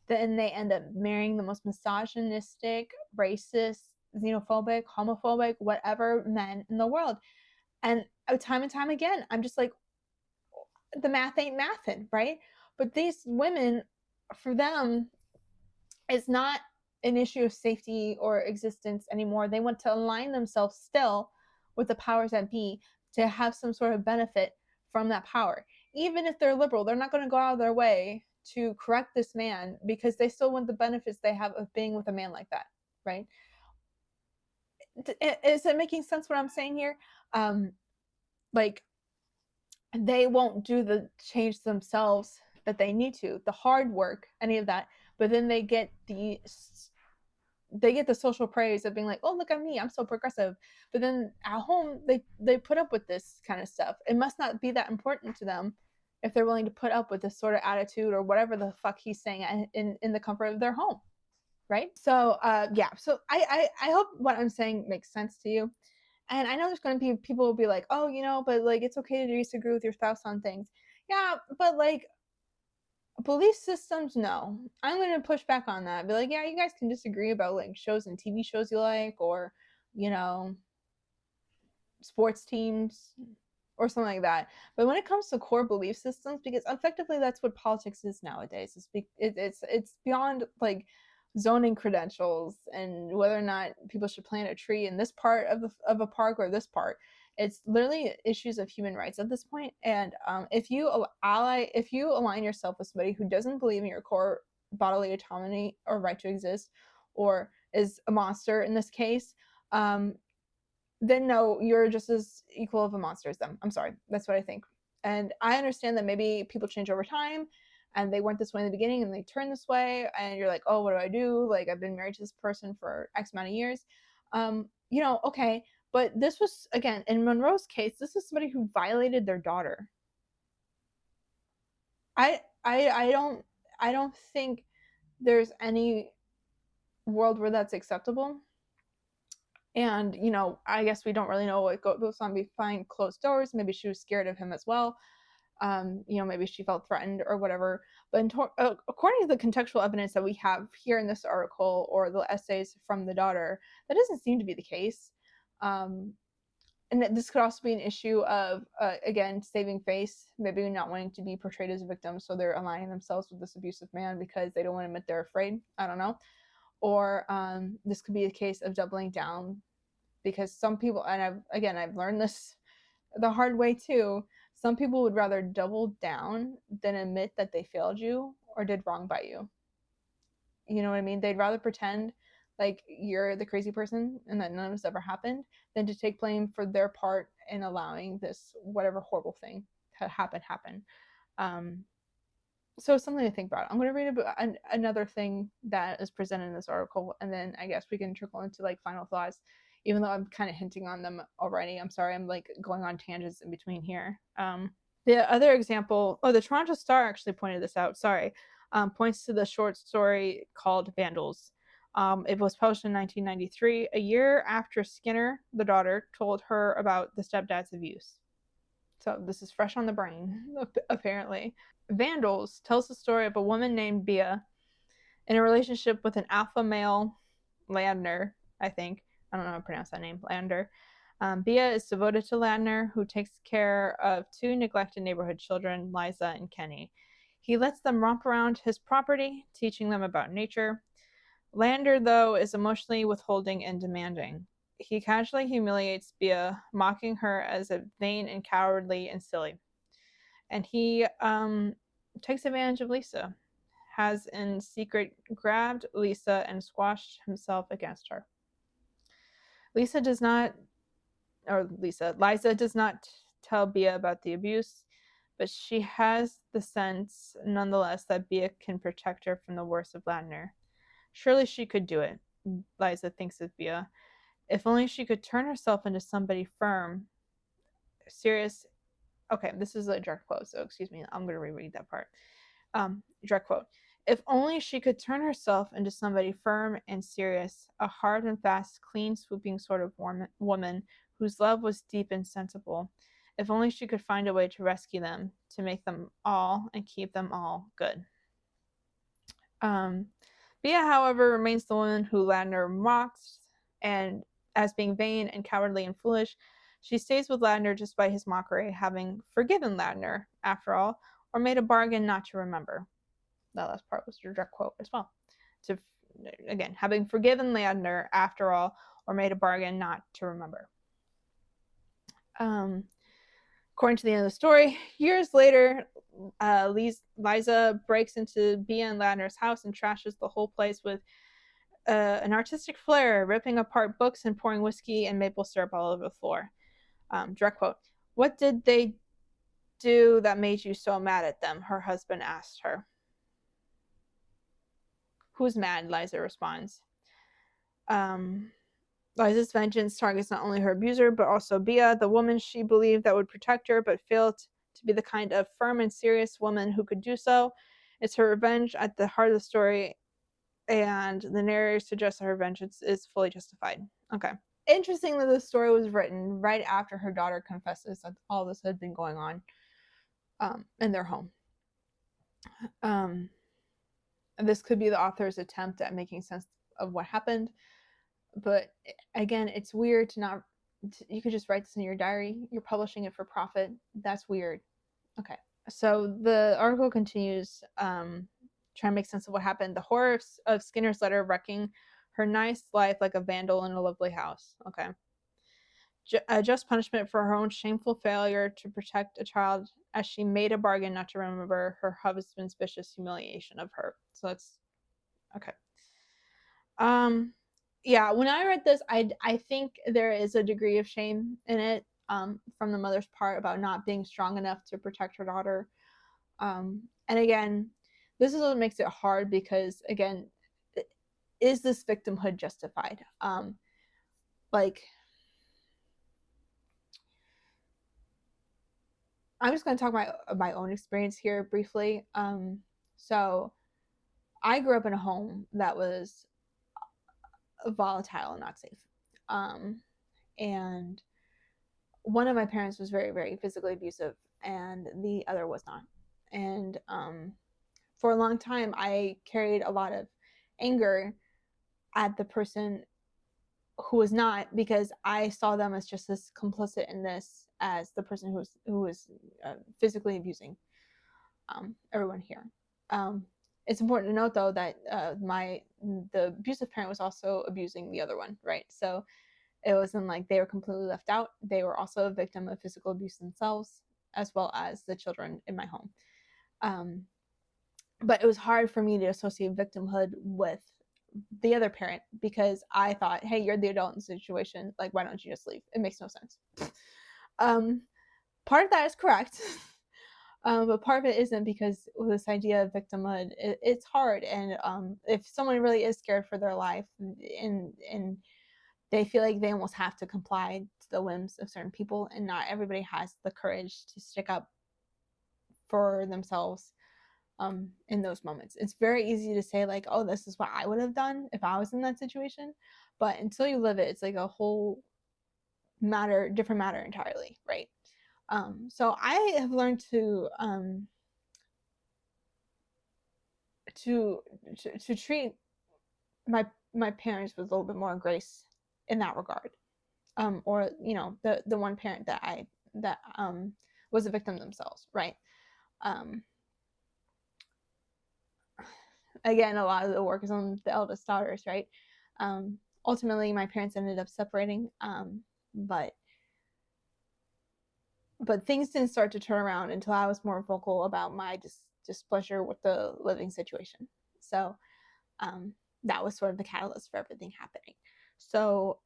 then they end up marrying the most misogynistic, racist, xenophobic, homophobic, whatever men in the world. And time and time again, I'm just like, the math ain't mathin', right? But these women, for them, it's not an issue of safety or existence anymore. They want to align themselves still with the powers that be to have some sort of benefit from that power. Even if they're liberal, they're not going to go out of their way to correct this man, because they still want the benefits they have of being with a man like that, right? Is it making sense what I'm saying here? Like, they won't do the change themselves that they need to, the hard work, any of that, but then they get the social praise of being like, oh, look at me, I'm so progressive. But then at home, they put up with this kind of stuff. It must not be that important to them if they're willing to put up with this sort of attitude or whatever the fuck he's saying in the comfort of their home, right? So yeah, so I hope what I'm saying makes sense to you. And I know there's going to be people will be like, oh, but like, it's okay to disagree with your spouse on things. Yeah, but like, belief systems, no. I'm going to push back on that. Be like, yeah, you guys can disagree about like shows and TV shows you like, or, you know, sports teams or something like that. But when it comes to core belief systems, because effectively that's what politics is nowadays. It's beyond like zoning credentials and whether or not people should plant a tree in this part of a park or this part. It's literally issues of human rights at this point. And if you align yourself with somebody who doesn't believe in your core bodily autonomy or right to exist, or is a monster in this case, then no, you're just as equal of a monster as them. I'm sorry. That's what I think. And I understand that maybe people change over time and they weren't this way in the beginning and they turn this way, and you're like, oh, what do I do? Like, I've been married to this person for X amount of years. Okay. But this was, again, in Munro's case, this is somebody who violated their daughter. I don't think there's any world where that's acceptable. And, I guess we don't really know what goes on behind closed doors. Maybe she was scared of him as well. Maybe she felt threatened or whatever. But according to the contextual evidence that we have here in this article, or the essays from the daughter, that doesn't seem to be the case. And this could also be an issue of, again, saving face, maybe not wanting to be portrayed as a victim. So they're aligning themselves with this abusive man because they don't want to admit they're afraid. I don't know. Or this could be a case of doubling down, because some people, and I've learned this the hard way too, some people would rather double down than admit that they failed you or did wrong by you. You know what I mean? They'd rather pretend like you're the crazy person and that none of this ever happened than to take blame for their part in allowing this whatever horrible thing to happen. So something to think about. I'm going to read another thing that is presented in this article, and then I guess we can trickle into like final thoughts, even though I'm kind of hinting on them already. I'm sorry, I'm like going on tangents in between here. The other example, the Toronto Star actually pointed this out, sorry, points to the short story called Vandals. It was published in 1993, a year after Skinner, the daughter, told her about the stepdad's abuse. So this is fresh on the brain, apparently. Vandals tells the story of a woman named Bia in a relationship with an alpha male, Landner, I think. I don't know how to pronounce that name, Lander. Bia is devoted to Landner, who takes care of two neglected neighborhood children, Liza and Kenny. He lets them romp around his property, teaching them about nature. Lander, though, is emotionally withholding and demanding. He casually humiliates Bia, mocking her as a vain and cowardly and silly. And he takes advantage of Lisa, has in secret grabbed Lisa and squashed himself against her. Lisa does not, or Liza does not tell Bia about the abuse, but she has the sense, nonetheless, that Bia can protect her from the worst of Ladner. Surely she could do it, Liza thinks of Bia. If only she could turn herself into somebody firm, serious. Okay, this is a direct quote, so excuse me, I'm going to reread that part. Direct quote. If only she could turn herself into somebody firm and serious, a hard and fast, clean swooping sort of woman whose love was deep and sensible. If only she could find a way to rescue them, to make them all and keep them all good. Bia, however, remains the woman who Ladner mocks, and as being vain and cowardly and foolish, she stays with Ladner despite his mockery, having forgiven Ladner, after all, or made a bargain not to remember. That last part was a direct quote as well. To again, having forgiven Ladner, after all, or made a bargain not to remember. According to the end of the story, years later, Liza breaks into Bia and Ladner's house and trashes the whole place with an artistic flair, ripping apart books and pouring whiskey and maple syrup all over the floor. Direct quote. What did they do that made you so mad at them? Her husband asked her. Who's mad? Liza responds. Liza's vengeance targets not only her abuser, but also Bia, the woman she believed that would protect her, but failed to be the kind of firm and serious woman who could do so. It's her revenge at the heart of the story, and the narrator suggests that her vengeance is fully justified. Okay. Interesting that this story was written right after her daughter confesses that all this had been going on in their home. This could be the author's attempt at making sense of what happened, but again, it's weird to not. You could just write this in your diary. You're publishing it for profit. That's weird. Okay, so the article continues, trying to make sense of what happened. The horror of Skinner's letter wrecking her nice life like a vandal in a lovely house. Okay. Just punishment for her own shameful failure to protect a child, as she made a bargain not to remember her husband's vicious humiliation of her. So that's okay. Yeah, when I read this, I think there is a degree of shame in it, from the mother's part about not being strong enough to protect her daughter. And again, this is what makes it hard, because again, is this victimhood justified? Like, I'm just going to talk my own experience here briefly. So I grew up in a home that was volatile and not safe. And one of my parents was very, very physically abusive, and the other was not. And for a long time, I carried a lot of anger at the person who was not, because I saw them as just as complicit in this as the person who was physically abusing everyone here. It's important to note, though, that the abusive parent was also abusing the other one, right? So it wasn't like they were completely left out. They were also a victim of physical abuse themselves, as well as the children in my home. But it was hard for me to associate victimhood with the other parent, because I thought, hey, you're the adult in the situation. Like, why don't you just leave? It makes no sense. Part of that is correct. But part of it isn't, because with this idea of victimhood, it's hard. And if someone really is scared for their life, and they feel like they almost have to comply to the whims of certain people, and not everybody has the courage to stick up for themselves in those moments. It's very easy to say, like, oh, this is what I would have done if I was in that situation. But until you live it, it's like a whole different matter entirely, right? So I have learned to treat my parents with a little bit more grace in that regard. Or the one parent that was a victim themselves, right? Um, Again, a lot of the work is on the eldest daughters, right? Ultimately, my parents ended up separating, but things didn't start to turn around until I was more vocal about my displeasure with the living situation. So that was sort of the catalyst for everything happening. So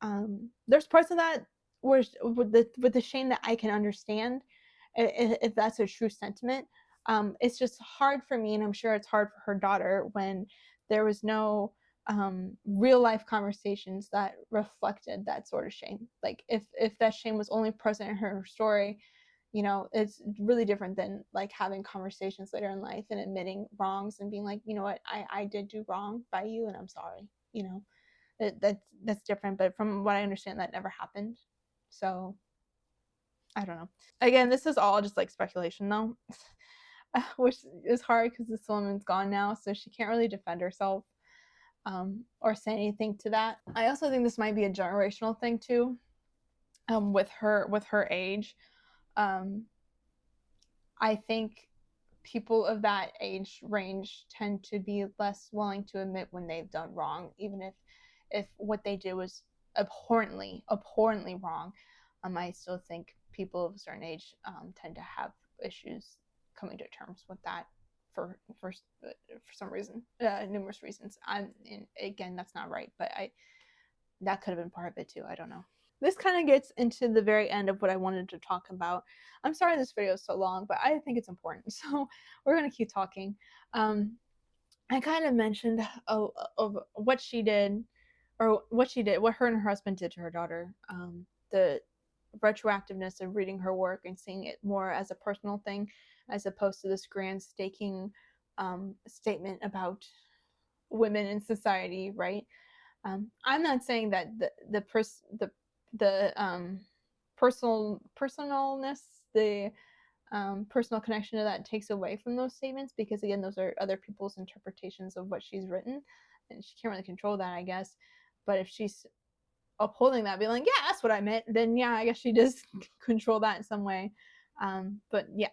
there's parts of that where with the shame that I can understand if that's a true sentiment. It's just hard for me, and I'm sure it's hard for her daughter when there was no real life conversations that reflected that sort of shame. Like if that shame was only present in her story, it's really different than like having conversations later in life and admitting wrongs and being like, you know what, I did do wrong by you and I'm sorry. That's different. But from what I understand, that never happened. So I don't know. Again, this is all just like speculation though, which is hard because this woman's gone now, so she can't really defend herself or say anything to that. I also think this might be a generational thing too, with her age. Um, I think people of that age range tend to be less willing to admit when they've done wrong, even if what they did was abhorrently wrong. I still think people of a certain age tend to have issues coming to terms with that for some reason, numerous reasons. And again, that's not right, but that could have been part of it too. I don't know. This kind of gets into the very end of what I wanted to talk about. I'm sorry this video is so long, but I think it's important. So we're going to keep talking. I kind of mentioned of what she did, what her and her husband did to her daughter. The retroactiveness of reading her work and seeing it more as a personal thing, as opposed to this grand staking statement about women in society, right? I'm not saying that the personalness, the personal connection to that takes away from those statements, because again, those are other people's interpretations of what she's written, and she can't really control that, I guess. But if she's upholding that, being like, yeah, that's what I meant, then yeah, I guess she does control that in some way. But yeah,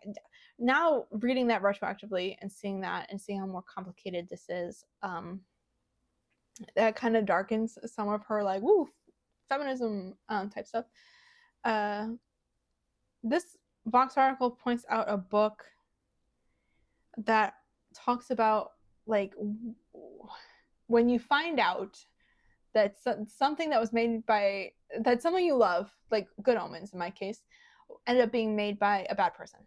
now reading that retroactively and seeing that and seeing how more complicated this is, that kind of darkens some of her like woo feminism type stuff. This Vox article points out a book that talks about like when you find out that something that was made by that someone you love, like Good Omens in my case, ended up being made by a bad person.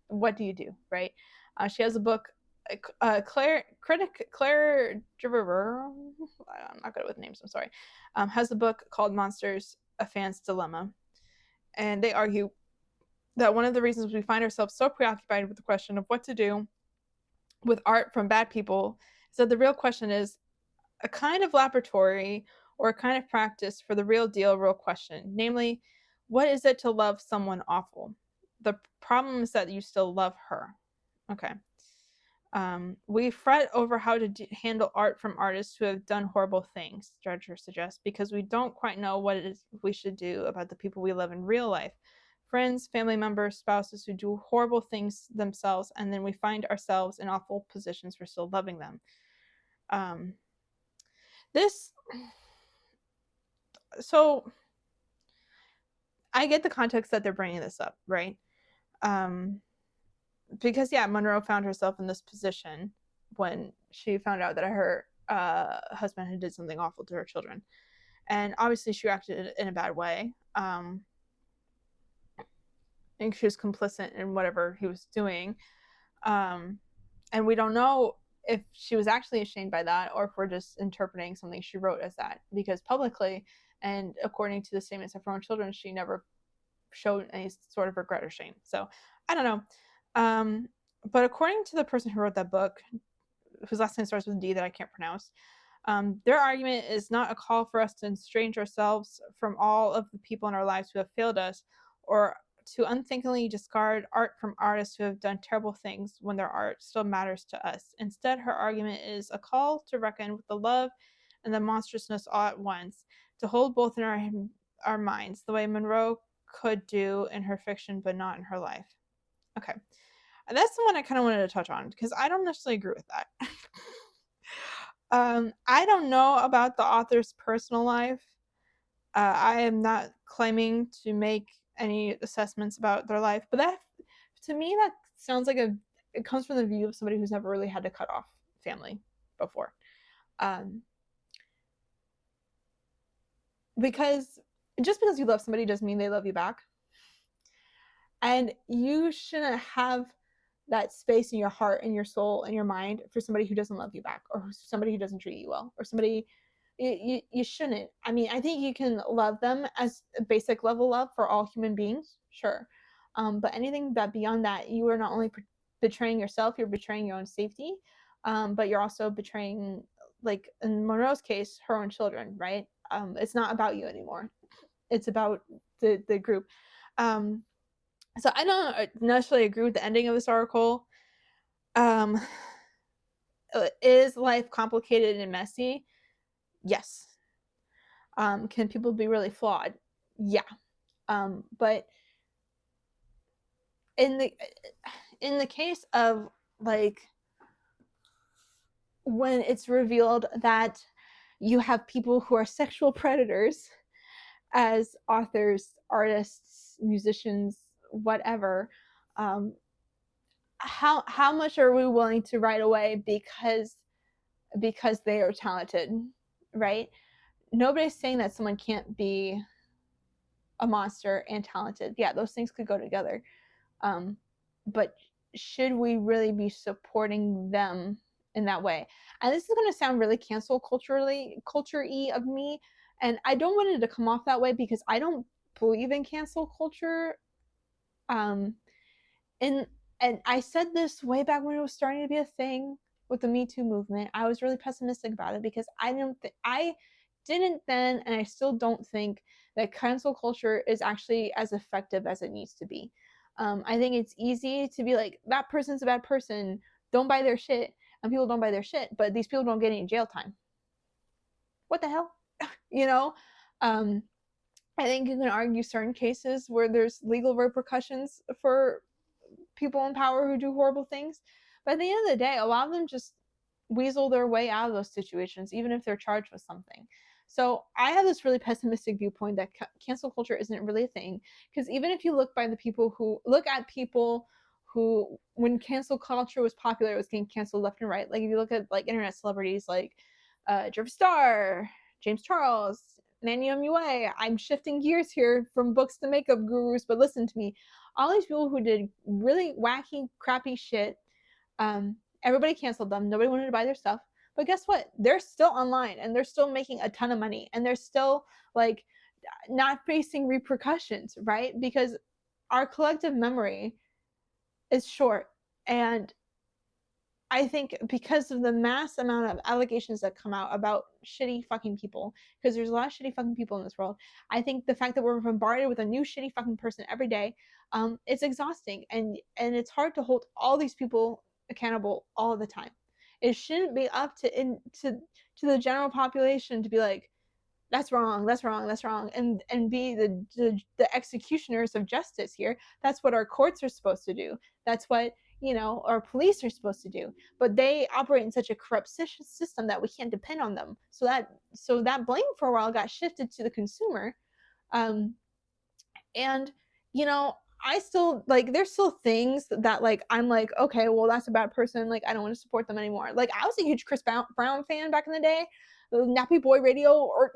What do you do, right? She has a book. Claire Driver, I'm not good with names, I'm sorry, has a book called Monsters, A Fan's Dilemma. And they argue that one of the reasons we find ourselves so preoccupied with the question of what to do with art from bad people is that the real question is a kind of laboratory or a kind of practice for the real deal, real question. Namely, what is it to love someone awful? The problem is that you still love her. Okay. We fret over how to handle art from artists who have done horrible things, Dredger suggests, because we don't quite know what it is we should do about the people we love in real life. Friends, family members, spouses who do horrible things themselves, and then we find ourselves in awful positions for still loving them. So I get the context that they're bringing this up, right? Because yeah, Munro found herself in this position when she found out that her husband had did something awful to her children, and obviously she acted in a bad way. And she was complicit in whatever he was doing, and we don't know if she was actually ashamed by that or if we're just interpreting something she wrote as that, because publicly and according to the statements of her own children, she never showed any sort of regret or shame. So I don't know. But according to the person who wrote that book, whose last name starts with D that I can't pronounce, their argument is not a call for us to estrange ourselves from all of the people in our lives who have failed us, or to unthinkingly discard art from artists who have done terrible things when their art still matters to us. Instead, her argument is a call to reckon with the love and the monstrousness all at once, to hold both in our minds, the way Munro could do in her fiction, but not in her life. Okay. That's the one I kind of wanted to touch on because I don't necessarily agree with that. I don't know about the author's personal life. I am not claiming to make any assessments about their life, but that, to me, that sounds like it comes from the view of somebody who's never really had to cut off family before. Because just because you love somebody doesn't mean they love you back. And you shouldn't have that space in your heart and your soul and your mind for somebody who doesn't love you back, or somebody who doesn't treat you well, or somebody you shouldn't. I mean, I think you can love them as a basic level love for all human beings, sure. But anything that beyond that, you are not only betraying yourself, you're betraying your own safety, but you're also betraying, like in Monroe's case, her own children, right? It's not about you anymore. It's about the group. So I don't necessarily agree with the ending of this article. Is life complicated and messy? Yes. Can people be really flawed? Yeah. But in the case of, like, when it's revealed that you have people who are sexual predators as authors, artists, musicians, whatever, how much are we willing to write away because they are talented, right? Nobody's saying that someone can't be a monster and talented. Yeah, those things could go together. But should we really be supporting them in that way? And this is going to sound really cancel culture-y of me, and I don't want it to come off that way because I don't believe in cancel culture. And I said this way back when it was starting to be a thing with the Me Too movement. I was really pessimistic about it because I didn't then, and I still don't think that cancel culture is actually as effective as it needs to be. I think it's easy to be like, that person's a bad person, don't buy their shit, and people don't buy their shit, but these people don't get any jail time. What the hell? You know? I think you can argue certain cases where there's legal repercussions for people in power who do horrible things, but at the end of the day, a lot of them just weasel their way out of those situations, even if they're charged with something. So I have this really pessimistic viewpoint that cancel culture isn't really a thing, because even if you look at people who, when cancel culture was popular, it was getting canceled left and right. Like if you look at like internet celebrities like Jeffree Star, James Charles, Nanny MUA. I'm shifting gears here from books to makeup gurus, but listen to me. All these people who did really wacky, crappy shit, everybody canceled them. Nobody wanted to buy their stuff. But guess what? They're still online and they're still making a ton of money and they're still like not facing repercussions, right? Because our collective memory is short. And I think because of the mass amount of allegations that come out about shitty fucking people, because there's a lot of shitty fucking people in this world, I think the fact that we're bombarded with a new shitty fucking person every day, it's exhausting, and it's hard to hold all these people accountable all the time. It shouldn't be up to the general population to be like, that's wrong, that's wrong, that's wrong, and be the executioners of justice here. That's what our courts are supposed to do. That's what, our police are supposed to do. But they operate in such a corrupt system that we can't depend on them. So that blame for a while got shifted to the consumer. And I still, like, there's still things that, like, I'm like, okay, well, that's a bad person, like, I don't want to support them anymore. Like, I was a huge Chris Brown fan back in the day, Nappy Boy Radio, or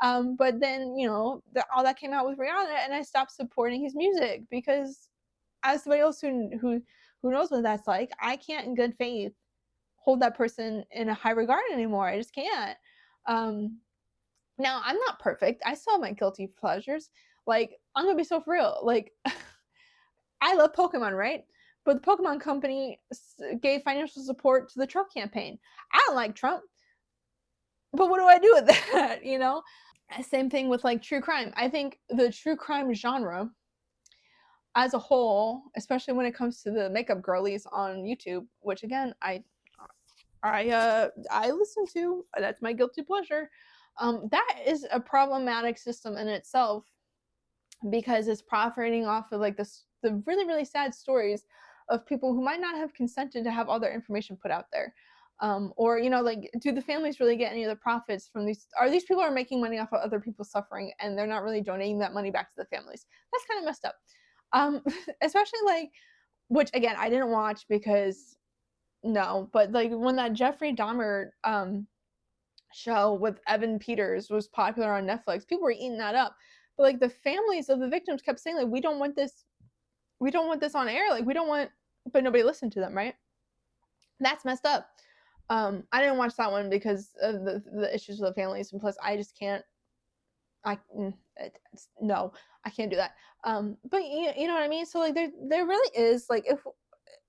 but then all that came out with Rihanna, and I stopped supporting his music because, as somebody else who knows what that's like, I can't in good faith hold that person in a high regard anymore. I just can't. Now, I'm not perfect. I still have my guilty pleasures. Like, I'm gonna be so for real. Like, I love Pokemon, right? But the Pokemon company gave financial support to the Trump campaign. I don't like Trump, but what do I do with that? Same thing with like true crime. I think the true crime genre as a whole, especially when it comes to the makeup girlies on YouTube, which again I listen to. That's my guilty pleasure. That is a problematic system in itself because it's profiting off of like the really really sad stories of people who might not have consented to have all their information put out there. Or like, do the families really get any of the profits from these? Are these people are making money off of other people's suffering and they're not really donating that money back to the families? That's kind of messed up. um Especially like, which again I didn't watch because no, but like when that Jeffrey Dahmer show with Evan Peters was popular on Netflix, people were eating that up. But like the families of the victims kept saying like, we don't want this on air, like we don't want, but nobody listened to them, right? That's messed up. I didn't watch that one because of the issues with the families, and plus I just can't. I no, I can't do that. But you know what I mean. So like there really is like, if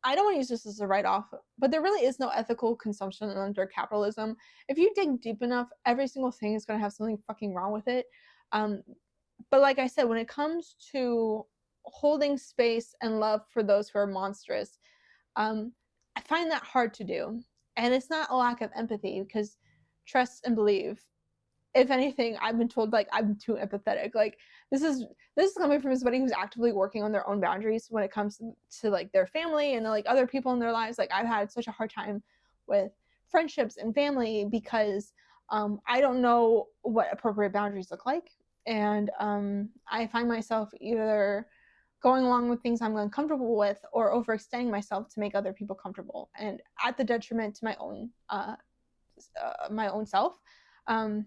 I don't want to use this as a write off, but there really is no ethical consumption under capitalism. If you dig deep enough, every single thing is going to have something fucking wrong with it. Um, but like I said, when it comes to holding space and love for those who are monstrous, I find that hard to do. And it's not a lack of empathy because trust and believe. If anything, I've been told like I'm too empathetic. Like this is coming from somebody who's actively working on their own boundaries when it comes to like their family and like other people in their lives. Like I've had such a hard time with friendships and family because I don't know what appropriate boundaries look like, and I find myself either going along with things I'm uncomfortable with or overextending myself to make other people comfortable, and at the detriment to my own self. Um,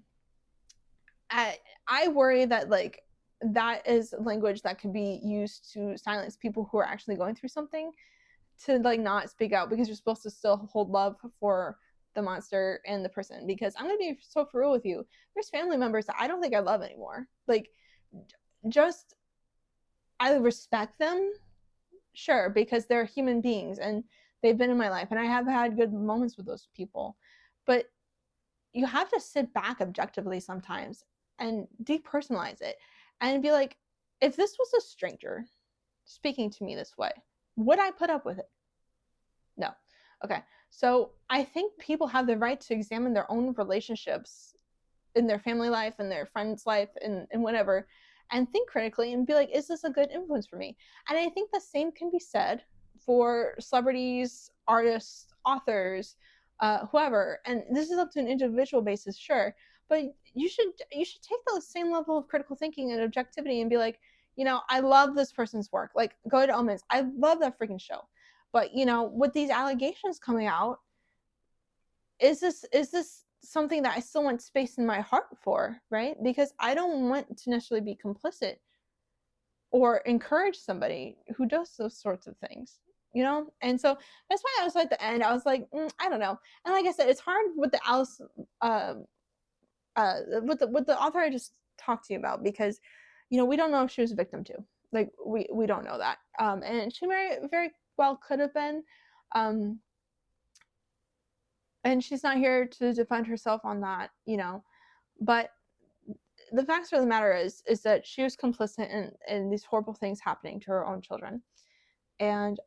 I worry that like that is language that could be used to silence people who are actually going through something, to like not speak out because you're supposed to still hold love for the monster and the person. Because I'm gonna be so for real with you, there's family members that I don't think I love anymore. Like, just I respect them, sure, because they're human beings and they've been in my life and I have had good moments with those people, but you have to sit back objectively sometimes and depersonalize it and be like, if this was a stranger speaking to me this way, would I put up with it? No. Okay. So I think people have the right to examine their own relationships in their family life and their friends' life and whatever, and think critically and be like, is this a good influence for me? And I think the same can be said for celebrities, artists, authors, whoever. And this is up to an individual basis, sure, but you should take the same level of critical thinking and objectivity and be like, I love this person's work. Like Good Omens, I love that freaking show, but with these allegations coming out, is this something that I still want space in my heart for, right? Because I don't want to necessarily be complicit or encourage somebody who does those sorts of things. And so that's why I was at the end, I was like, I don't know. And like I said, it's hard with the Alice, with the author I just talked to you about, because we don't know if she was a victim too. Like we don't know that, and she very well could have been. And she's not here to defend herself on that. But the facts of the matter is that she was complicit in these horrible things happening to her own children, and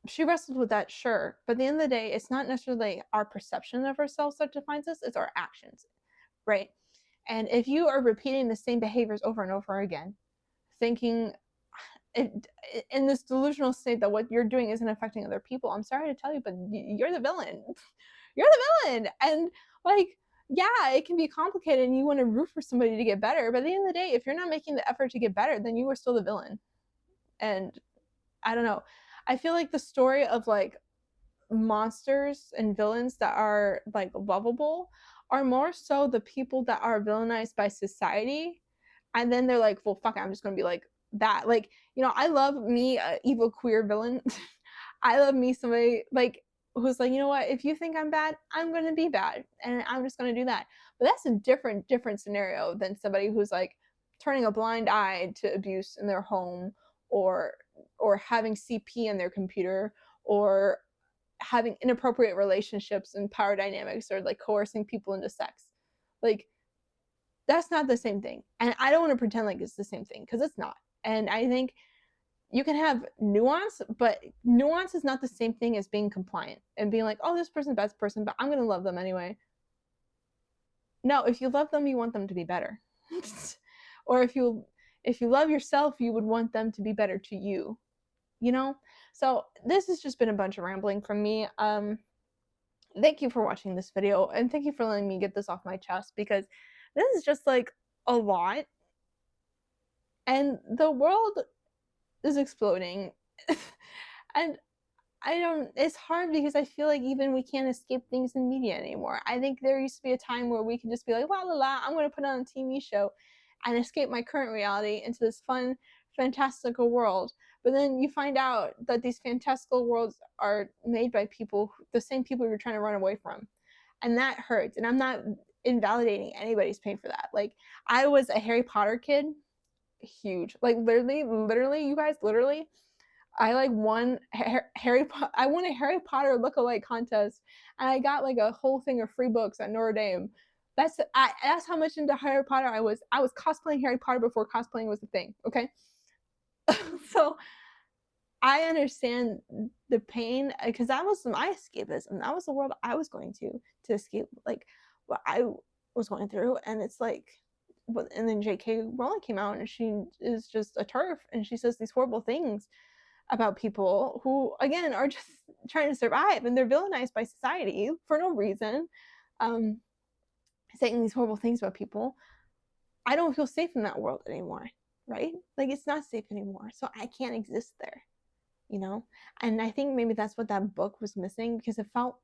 she wrestled with that, sure. But at the end of the day, it's not necessarily our perception of ourselves that defines us; it's our actions, right? And if you are repeating the same behaviors over and over again, thinking in this delusional state that what you're doing isn't affecting other people, I'm sorry to tell you, but you're the villain. You're the villain. And like, yeah, it can be complicated and you want to root for somebody to get better, but at the end of the day, if you're not making the effort to get better, then you are still the villain. And I don't know, I feel like the story of like monsters and villains that are like lovable are more so the people that are villainized by society, and then they're like, well, fuck it, I'm just gonna be like that. Like, I love me a evil queer villain. I love me somebody like who's like, you know what, if you think I'm bad, I'm gonna be bad and I'm just gonna do that. But that's a different scenario than somebody who's like turning a blind eye to abuse in their home, or having CP on their computer, or having inappropriate relationships and power dynamics, or like coercing people into sex. Like, that's not the same thing. And I don't want to pretend like it's the same thing, because it's not. And I think you can have nuance, but nuance is not the same thing as being compliant and being like, oh, this person's the best person, but I'm going to love them anyway. No, if you love them, you want them to be better. Or if you love yourself, you would want them to be better to you, you know? So this has just been a bunch of rambling from me. Thank you for watching this video, and thank you for letting me get this off my chest, because this is just like a lot, and the world is exploding. And it's hard, because I feel like even we can't escape things in media anymore. I think there used to be a time where we could just be like, la la la, I'm going to put on a TV show and escape my current reality into this fun, fantastical world. But then you find out that these fantastical worlds are made by people, the same people you're trying to run away from. And that hurts. And I'm not invalidating anybody's pain for that. Like, I was a Harry Potter kid, huge. Like, literally, you guys, literally, I like won I won a Harry Potter lookalike contest, and I got like a whole thing of free books at Notre Dame. That's how much into Harry Potter I was. I was cosplaying Harry Potter before cosplaying was a thing. Okay, so I understand the pain, because that was my escapism. That was the world I was going to escape, like what I was going through. And it's like, and then J.K. Rowling came out, and she is just a TERF, and she says these horrible things about people who, again, are just trying to survive, and they're villainized by society for no reason, saying these horrible things about people. I don't feel safe in that world anymore, right? Like, it's not safe anymore, so I can't exist there, you know? And I think maybe that's what that book was missing, because it felt,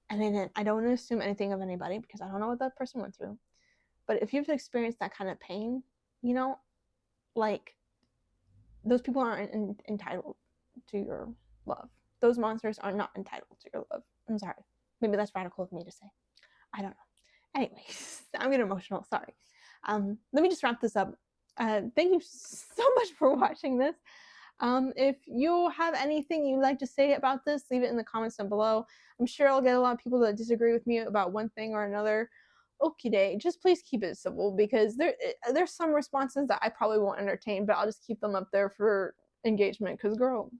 and I don't want to assume anything of anybody, because I don't know what that person went through, but if you've experienced that kind of pain, you know, like, those people aren't entitled to your love. Those monsters are not entitled to your love. I'm sorry. Maybe that's radical of me to say. I don't know. Anyways, I'm getting emotional. Sorry. Let me just wrap this up. Thank you so much for watching this. If you have anything you'd like to say about this, leave it in the comments down below. I'm sure I'll get a lot of people that disagree with me about one thing or another. Okie day, just please keep it civil, because there's some responses that I probably won't entertain, but I'll just keep them up there for engagement, because girl,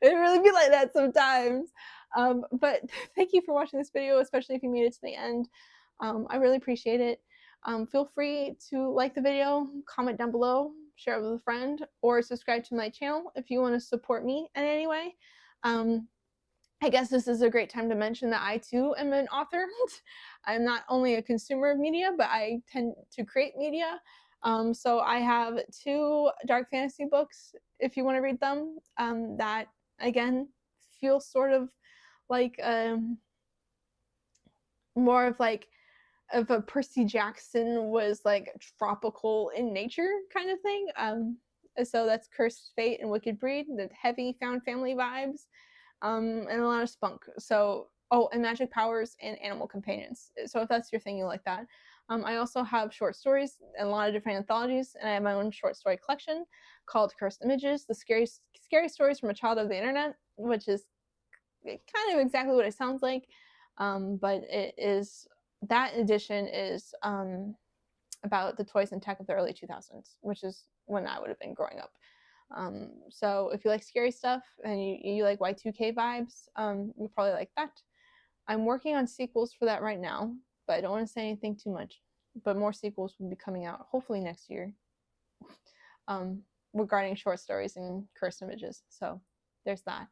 it really be like that sometimes. But thank you for watching this video, especially if you made it to the end. I really appreciate it. Feel free to like the video, comment down below, share it with a friend, or subscribe to my channel if you want to support me in any way. I guess this is a great time to mention that I too am an author. I'm not only a consumer of media, but I tend to create media. So I have 2 dark fantasy books, if you want to read them, that, again, feel sort of like more of like, if a Percy Jackson was like tropical in nature kind of thing. So that's Cursed Fate and Wicked Breed, the heavy found family vibes, and a lot of spunk. So, oh, and magic powers and animal companions. So if that's your thing, you like that. I also have short stories and a lot of different anthologies, and I have my own short story collection called Cursed Images, the scary stories from a child of the internet, which is kind of exactly what it sounds like. But it is, that edition is about the toys and tech of the early 2000s, which is when I would have been growing up. So if you like scary stuff and you like Y2K vibes, you'll probably like that. I'm working on sequels for that right now, but I don't want to say anything too much. But more sequels will be coming out hopefully next year, regarding short stories and cursed images. So there's that.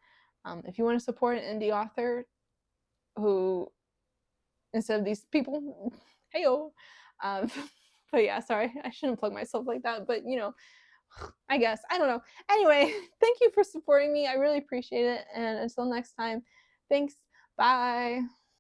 If you want to support an indie author who, instead of these people, heyo. But yeah, sorry, I shouldn't plug myself like that, but you know, I guess, I don't know. Anyway, thank you for supporting me. I really appreciate it. And until next time, thanks. Bye.